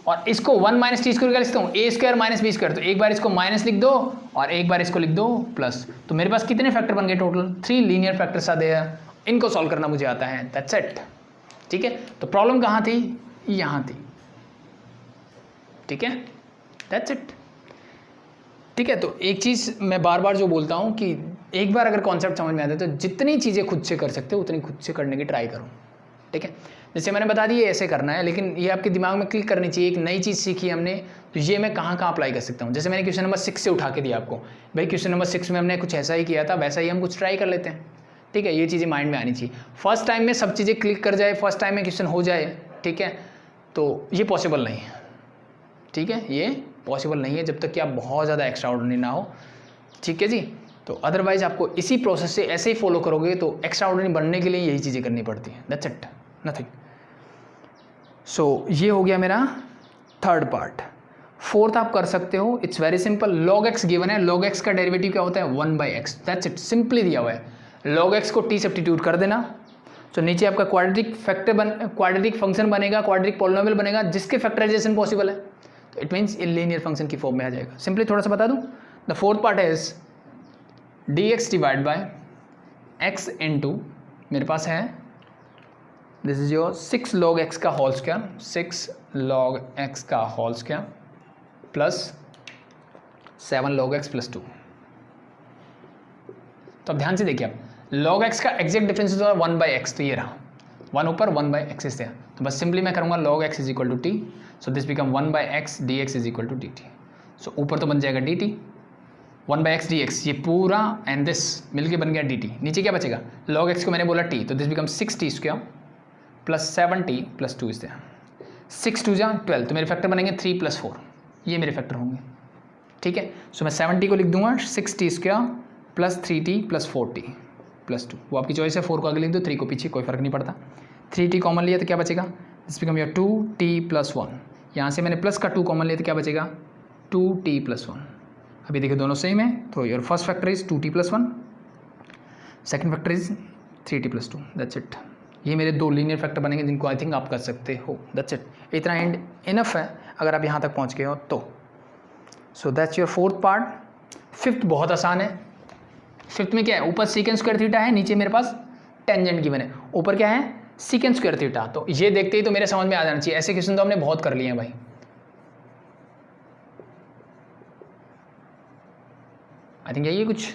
और इसको 1 - t² क्या लिखता हूँ? a² - b², तो एक बार इसको माइनस लिख दो और एक बार इसको लिख दो प्लस, तो मेरे पास कितने फैक्टर बन गए टोटल? 3 लीनियर फैक्टर्स आ गए। इनको सॉल्व करना मुझे आता है, दैट्स इट, ठीक है। तो प्रॉब्लम कहाँ थी? यहाँ थी, ठीक है, दैट्स इट, ठीक है। तो एक चीज़ मैं बार बार जो बोलता हूँ कि एक बार अगर कॉन्सेप्ट समझ में आता है तो जितनी चीज़ें खुद से कर सकते हो उतनी खुद से करने की ट्राई करो, ठीक है। जैसे मैंने बता दी ऐसे करना है, लेकिन ये आपके दिमाग में क्लिक करनी चाहिए। एक नई चीज़ सीखी हमने, तो ये मैं कहाँ कहाँ अप्लाई कर सकता हूँ। जैसे मैंने क्वेश्चन नंबर 6 से उठा के दिया आपको, भाई क्वेश्चन नंबर 6 में हमने कुछ ऐसा ही किया था, वैसा ही हम कुछ ट्राई कर लेते हैं, ठीक है। ये चीज़ें माइंड में आनी चाहिए। फर्स्ट टाइम में सब चीज़ें क्लिक कर जाए, फर्स्ट टाइम में क्वेश्चन हो जाए, ठीक है, तो ये पॉसिबल नहीं है, ठीक है, ये पॉसिबल नहीं है जब तक कि आप बहुत ज़्यादा एक्स्ट्राऑर्डिनरी ना हो, ठीक है जी। तो अदरवाइज आपको इसी प्रोसेस से ऐसे ही फॉलो करोगे तो एक्स्ट्राऑर्डिनरी बनने के लिए यही चीज़ें करनी पड़ती हैं, दैट्स इट, नथिंग। सो ये हो गया मेरा थर्ड पार्ट। फोर्थ आप कर सकते हो, it's very simple. log x given है, log x का डेरिवेटिव क्या होता है? 1/x, दैट्स इट, सिंपली दिया हुआ है। log x को t सब्स्टिट्यूट कर देना, तो नीचे आपका क्वाड्रेटिक फंक्शन बनेगा, क्वाड्रेटिक पॉलिनोमियल बनेगा जिसके फैक्टराइजेशन पॉसिबल है, तो इट मीन्स ये लीनियर फंक्शन की फॉर्म में आ जाएगा। सिंपली थोड़ा सा बता दूं, the fourth part is dx divide by x into मेरे पास है, this is your 6 log x का होल स्क्वायर, 6 log x का whole square plus 7 log x plus 2। तो अब ध्यान से देखिए, आप log x का एग्जैक्ट डिफरेंस होता है 1/x, तो ये रहा 1 ऊपर 1/x इस, तो बस सिंपली मैं करूँगा log x = t, so this become 1/x dx = dt। So ऊपर तो बन जाएगा dt, 1/x dx ये पूरा एंड दिस मिलके बन गया dt। नीचे क्या बचेगा? log x को मैंने बोला t, तो this become 6t² plus 7t plus 2 इस, 6 2 जा 12, तो मेरे फैक्टर बनेंगे 3 + 4, ये मेरे फैक्टर होंगे, ठीक है। सो मैं 7t को लिख दूंगा 6t² plus 3t plus 4t plus 2, वो आपकी चॉइस है। 4 को आगे लिख दो, 3 को पीछे, कोई फर्क नहीं पड़ता। 3t कॉमन लिया तो क्या बचेगा? दिस बिकम योर 2t + 1, यहाँ से मैंने प्लस का 2 कॉमन लिया तो क्या बचेगा? 2t + 1। अभी देखिए दोनों सेम है, तो your first factor is 2t + 1, second factor is 3t + 2, that's it. ये मेरे 2 लीनियर फैक्टर बनेंगे जिनको आई थिंक आप कर सकते हो, दैट्स इट। इतना एंड इनफ है अगर आप यहाँ तक पहुँच गए हो तो। सो that's your fourth part. Fifth बहुत आसान है। फिफ्थ में क्या है, ऊपर सीकेंड स्क्वायर थीटा है, नीचे मेरे पास टेंजेंट गिवन है, ऊपर क्या है सीकेंड स्क्वायर थीटा। तो ये देखते ही तो मेरे समझ में आ जाना चाहिए। ऐसे क्वेश्चन तो हमने बहुत कर लिए हैं भाई। आई थिंक यही कुछ,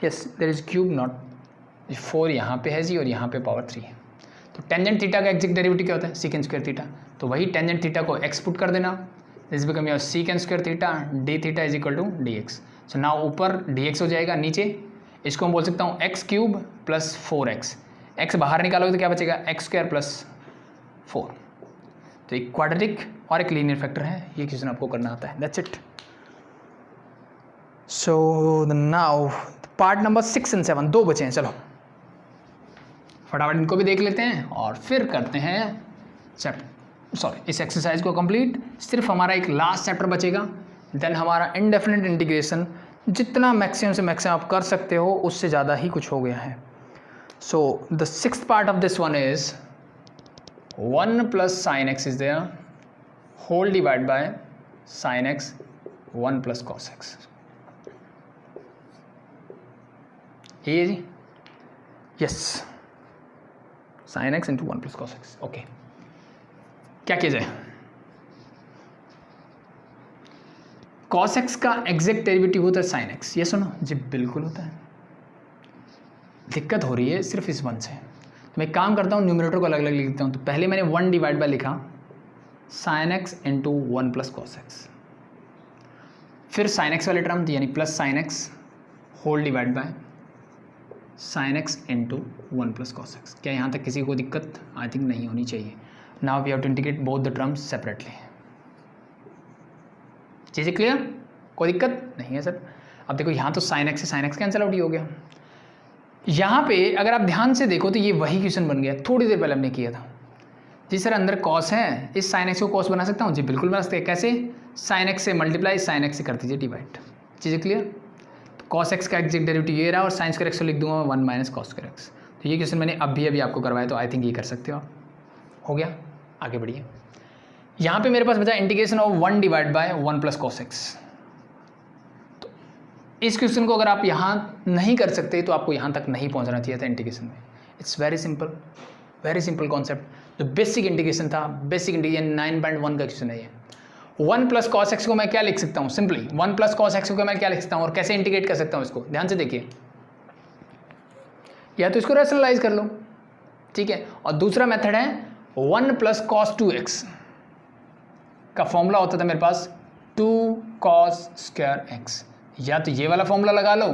yes there is cube not 4 यहाँ पे है जी और यहाँ पे पावर 3 है। तो टेंजेंट थीटा का एग्जैक्ट डेरिवेटिव क्या होता है, सीकेंड स्क्वायर थीटा। तो वही टेंजेंट थीटा को एक्स पुट कर देना, this become your secant square theta d theta is equal to d x. So now ऊपर डी एक्स हो जाएगा, नीचे इसको मैं बोल सकता हूँ x cube plus 4x। X बाहर निकालोगे तो क्या बचेगा, एक्स स्क्वायर प्लस 4। तो एक क्वाड्रेटिक और एक लीनियर फैक्टर है, ये क्वेश्चन आपको करना आता है। That's it. So now part number 6 और 7 दो बचे हैं। चलो फटाफट इनको भी देख लेते हैं और फिर करते हैं इस एक्सरसाइज को कंप्लीट। सिर्फ हमारा एक लास्ट चैप्टर बचेगा, देन हमारा इनडेफिनिट इंटीग्रेशन जितना मैक्सिमम से मैक्सिमम आप कर सकते हो उससे ज़्यादा ही कुछ हो गया है। So the sixth part of this one is 1 plus sine x is there whole divide by sine X 1 plus cos X. ये जी yes sine x into 1 plus cos X. Okay, क्या किया जाए, कॉस एक्स का exact derivative होता है sine x. ये सुनो जी, बिल्कुल होता है। दिक्कत हो रही है सिर्फ इस 1 से, तो मैं एक काम करता हूँ न्यूमरेटर को अलग अलग लिखता हूँ। तो पहले मैंने 1 डिवाइड बाय लिखा sine x into 1 plus cos x, फिर साइन एक्स वाले टर्म यानी plus sine x whole divide by sine x into 1 plus cos x. क्या यहाँ तक किसी को दिक्कत, आई थिंक नहीं होनी चाहिए। Now we have to integrate both the terms separately. चीज़ें क्लियर, कोई दिक्कत नहीं है सर। अब देखो यहाँ तो साइन एक्स से साइन एक्स कैंसिल आउट ही हो गया। यहाँ पे अगर आप ध्यान से देखो तो ये वही क्वेश्चन बन गया थोड़ी देर पहले हमने किया था। जी सर अंदर कॉस है, इस साइन एक्स को कॉस बना सकता हूँ जी, बिल्कुल बना सकते हैं। कैसे, साइन एक्स से मल्टीप्लाई साइन एक्स से कर दीजिए डिवाइड। चीज़ें क्लियर। तो कॉस एक्स का एग्जैक्ट डेरिवेटिव ये रहा और साइन स्क्वायर एक्स को लिख दूंगा 1 माइनस कॉस स्क्वायर एक्स। तो ये क्वेश्चन मैंने अभी आपको करवाया, तो आई थिंक ये कर सकते हो आप। हो गया, आगे बढ़िए। यहाँ पे मेरे पास बचा integration of 1 divide by 1 plus cos x. तो इस क्वेश्चन को अगर आप यहाँ नहीं कर सकते तो आपको यहाँ तक नहीं पहुँचना चाहिए था इंटीग्रेशन में। It's very simple concept. जो बेसिक इंटीग्रेशन था, बेसिक इंटीग्रेशन 9.1 का क्वेश्चन है ये। 1 प्लस कॉस एक्स को मैं क्या लिख सकता हूँ, सिंपली 1 प्लस कॉस एक्स को मैं क्या लिख सकता हूँ और कैसे इंटीग्रेट कर सकता हूँ इसको, ध्यान से देखिए। या तो इसको रैशनलाइज कर लो, ठीक है, और दूसरा मेथड है 1 प्लस कॉस 2x का फॉर्मूला होता था मेरे पास 2 कॉस स्क्वायर एक्स। या तो ये वाला फॉर्मूला लगा लो।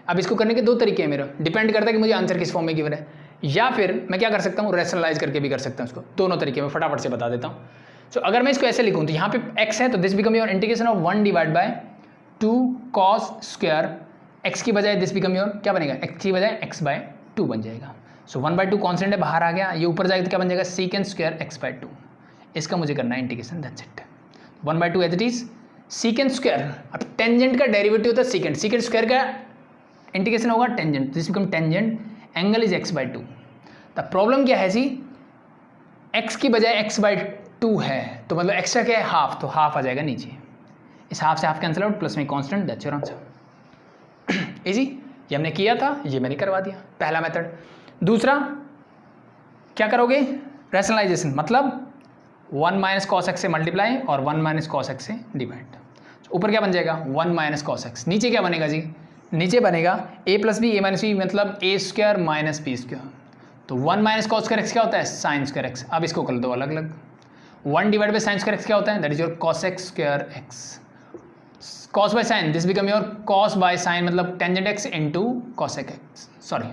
अब इसको करने के दो तरीके हैं मेरा, डिपेंड करता है कि मुझे आंसर किस फॉर्म में गिवन है। या फिर मैं क्या कर सकता हूँ, रैशनलाइज करके भी कर सकता हूँ इसको। दोनों तरीके में फटाफट से बता देता हूँ। सो अगर मैं इसको ऐसे लिखूँ तो यहाँ पे x है, तो this become your integration of 1 divide bye 2 cos square x की बजाय दिस बिकम योर क्या बनेगा, x की बजाय x बाय 2 बन जाएगा। सो 1/2 कॉन्स्टेंट है, बाहर आ गया, ये ऊपर जाएगा तो क्या बन जाएगा, सीकेंड स्क्वायर x बाय 2। इसका मुझे करना है integration, that's it. 1/2 as it is secant square. अब टेंजेंट का डेरिवेटिव होता है सीकेंड स्क्वायर का इंटीग्रेशन होगा tangent, this become tangent angle is x by 2। The problem क्या है जी, x की बजाय x बाय 2 है, तो मतलब एक्स्ट्रा क्या है, हाफ, तो हाफ आ जाएगा नीचे। इस हाफ से हाफ कैंसिल आउट, प्लस में constant, that's your answer. Easy, ये हमने किया था, ये मैंने करवा दिया, पहला मेथड। दूसरा क्या करोगे, रैशनलाइजेशन, मतलब 1 माइनस कॉस एक्स से मल्टीप्लाई और 1 माइनस कॉस एक्स से डिवाइड। ऊपर क्या बन जाएगा, 1 माइनस कॉस एक्स। नीचे क्या बनेगा जी, नीचे बनेगा a plus B, a minus B मतलब a square minus B square. तो 1 माइनस कॉस स्क्वायर एक्स क्या होता है, साइन स्क्वायर एक्स। अब इसको कर दो अलग अलग। 1 divide by sine square X क्या होता है, that is your cos X square X. Cos by sine, this become your cos by sine मतलब tangent X into cosec X, sorry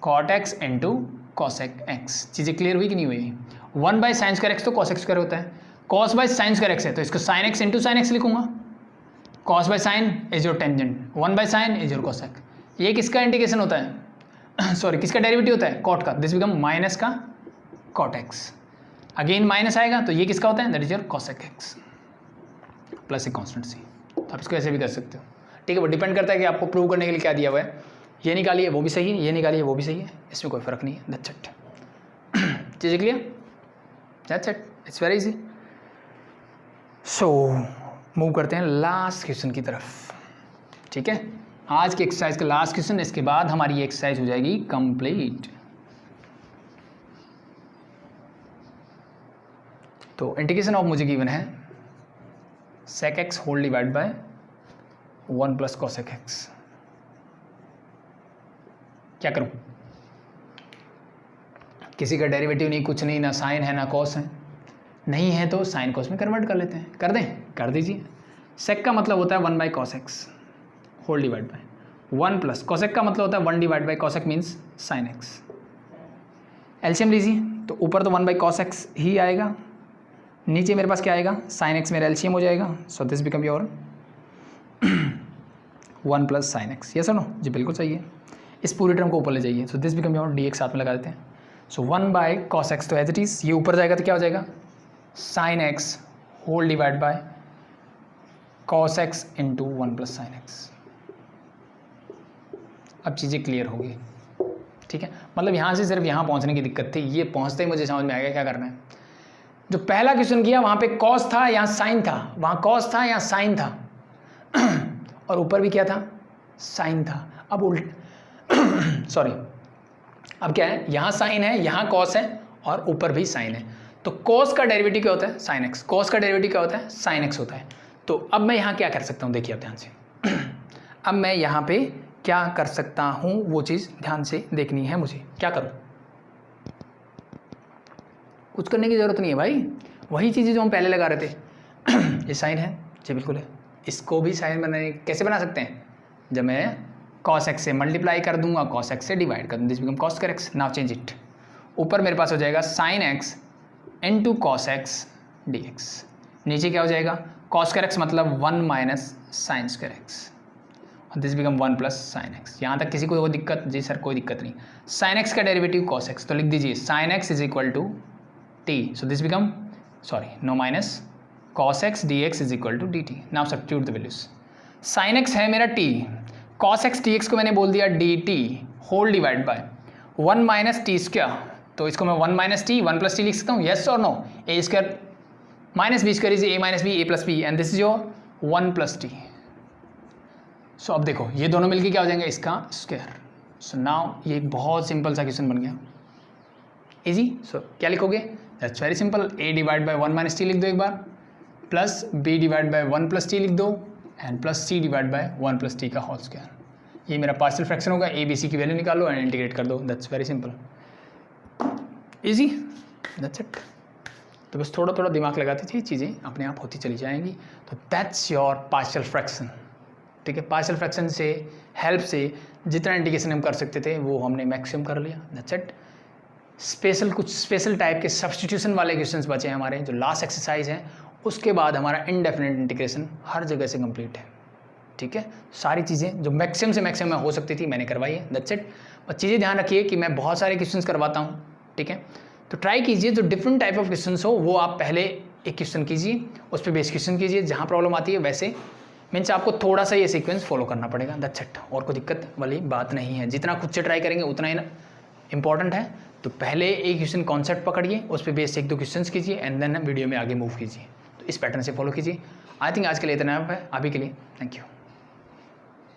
cot X into cosec X. चीज़ें clear हुई कि नहीं हुई। 1 by sine square X तो cos X square होता है, cos by sine square X है तो इसको sine x into sine x लिखूंगा। Cos by sign is your tangent, 1 by sign is your cosec. ये किसका इंटीग्रेशन होता है सॉरी किसका डेरिवेटिव होता है, कॉट का, दिस बिकम माइनस का कॉट एक्स। अगेन माइनस आएगा तो ये किसका होता है, that is your cosec X plus a constant C. तो आप इसको ऐसे भी कर सकते हो, ठीक है। वो डिपेंड करता है कि आपको प्रूव करने के लिए क्या दिया हुआ है। ये निकालिए वो भी सही है, ये निकालिए वो भी सही है, इसमें कोई फर्क नहीं है, दैट्स इट। चीज़ें clear, that's it, it's very easy. So move करते हैं लास्ट क्वेश्चन की तरफ। ठीक है, आज के एक्सरसाइज का लास्ट क्वेश्चन, इसके बाद हमारी ये एक्सरसाइज हो जाएगी कंप्लीट। तो इंटीग्रेशन ऑफ मुझे गिवन है sec x whole divide by 1 plus cosec x। क्या करूं? किसी का डेरिवेटिव नहीं, कुछ नहीं, ना साइन है ना कॉस है, नहीं है तो साइन कॉस में कन्वर्ट कर लेते हैं। कर दें? कर दीजिए। सेक का मतलब होता है 1 by cos x whole divide by 1 plus cosec का मतलब होता है 1 divide by cosec means sine x. LCM लीजिए तो ऊपर तो 1 बाई कॉस एक्स ही आएगा, नीचे मेरे पास क्या आएगा? साइन एक्स मेरा एलसीएम हो जाएगा। सो this become your 1 plus sine x. Yes और नो? जी बिल्कुल सही है। इस पूरी टर्म को ऊपर ले जाइए। So this become your d x साथ में लगा देते हैं। सो 1 बाई कॉस एक्स तो एज इट इज़, ये ऊपर जाएगा तो क्या हो जाएगा? Sine x whole divide by cos x into 1 plus sine x. अब चीज़ें क्लियर होगी। ठीक है, मतलब यहाँ से सिर्फ यहाँ पहुँचने की दिक्कत थी, ये पहुँचते ही मुझे समझ में आ गया क्या करना है। जो पहला क्वेश्चन किया वहाँ पे कॉस था, यहाँ साइन था, वहाँ कॉस था, यहाँ साइन था और ऊपर भी क्या था? साइन था। अब उल्ट सॉरी, अब क्या है? यहाँ साइन है, यहाँ कॉस है और ऊपर भी साइन है। तो कॉस का डेरिवेटिव क्या होता है? Sine x. कॉस का डेरिवेटिव क्या होता है? साइन एक्स होता है। तो अब मैं यहाँ क्या कर सकता हूँ? देखिए अब ध्यान से अब मैं यहाँ पे क्या कर सकता हूँ वो चीज़ ध्यान से देखनी है मुझे। क्या करूँ? कुछ करने की ज़रूरत नहीं है भाई, वही चीज़ें जो हम पहले लगा रहे थे। ये साइन है, जी बिल्कुल है। इसको भी साइन बनाने कैसे बना सकते हैं? जब मैं कॉस एक्स से मल्टीप्लाई कर दूंगा, कॉस एक्स से डिवाइड कर दूँगा, this become cos square x. Now change it. ऊपर मेरे पास हो जाएगा sine x into cos x d x. नीचे क्या हो जाएगा? कॉस स्क्वायर एक्स मतलब 1 माइनस साइन स्क्वायर एक्स और this become 1 plus sine x. यहाँ तक किसी को कोई दिक्कत? जी सर कोई दिक्कत नहीं। साइन एक्स का डेरिवेटिव कॉस एक्स, तो लिख दीजिए sine x is equal to T. So this become no minus cos x d x is equal to d T. Now substitute the values. Sine x है मेरा T, cos x d x को मैंने बोल दिया d T whole divide by 1 minus T square. तो इसको मैं 1 minus T 1 plus T लिख सकता हूँ। येस और no? A square minus B square is A minus B, A plus B and this is your 1 plus T. So अब देखो ये दोनों मिलके क्या हो जाएंगे? इसका स्क्वायर। सो नाउ ये एक बहुत सिंपल सा क्वेश्चन बन गया, इजी। सो क्या लिखोगे? That's very simple. A divide by 1 minus T लिख दो एक बार, plus B divide by 1 plus T लिख दो and plus C divide by 1 plus T का होल स्क्वायर। ये मेरा पार्शियल फ्रैक्शन होगा। ए बी सी की वैल्यू निकालो एंड इंटीग्रेट कर दो। That's very simple, easy, that's it. तो बस थोड़ा थोड़ा दिमाग लगाते थे, चीज़ें अपने आप होती चली जाएंगी। तो दैट्स योर पार्शियल फ्रैक्शन। ठीक है, पार्शियल फ्रैक्शन से हेल्प से जितना इंटीग्रेशन हम कर सकते थे वो हमने मैक्सिमम कर लिया। That's it. कुछ स्पेशल टाइप के सब्स्टिट्यूशन वाले क्वेश्चंस बचे हैं हमारे, जो लास्ट एक्सरसाइज है। उसके बाद हमारा इनडेफिनेट इंटीग्रेशन हर जगह से कंप्लीट है। ठीक है, सारी चीज़ें जो मैक्सिमम से मैक्सिमम हो सकती थी मैंने करवाई है। That's it. और चीज़ें ध्यान रखिए कि मैं बहुत सारे क्वेश्चंस करवाता हूँ। ठीक है, तो ट्राई कीजिए जो डिफरेंट टाइप ऑफ क्वेश्चंस हो वो आप पहले एक क्वेश्चन कीजिए, उस पर बेस क्वेश्चन कीजिए। जहाँ प्रॉब्लम आती है वैसे मीन्स आपको थोड़ा सा ये सीक्वेंस फॉलो करना पड़ेगा। That's it. और कोई दिक्कत वाली बात नहीं है। जितना खुद से ट्राई करेंगे उतना ही इंपॉर्टेंट है। तो पहले एक क्वेश्चन कॉन्सेप्ट पकड़िए, उस पर बेस 1-2 क्वेश्चंस कीजिए एंड देन वीडियो में आगे मूव कीजिए। तो इस पैटर्न से फॉलो कीजिए। आई थिंक आज के लिए इतना है अभी के लिए। Thank you.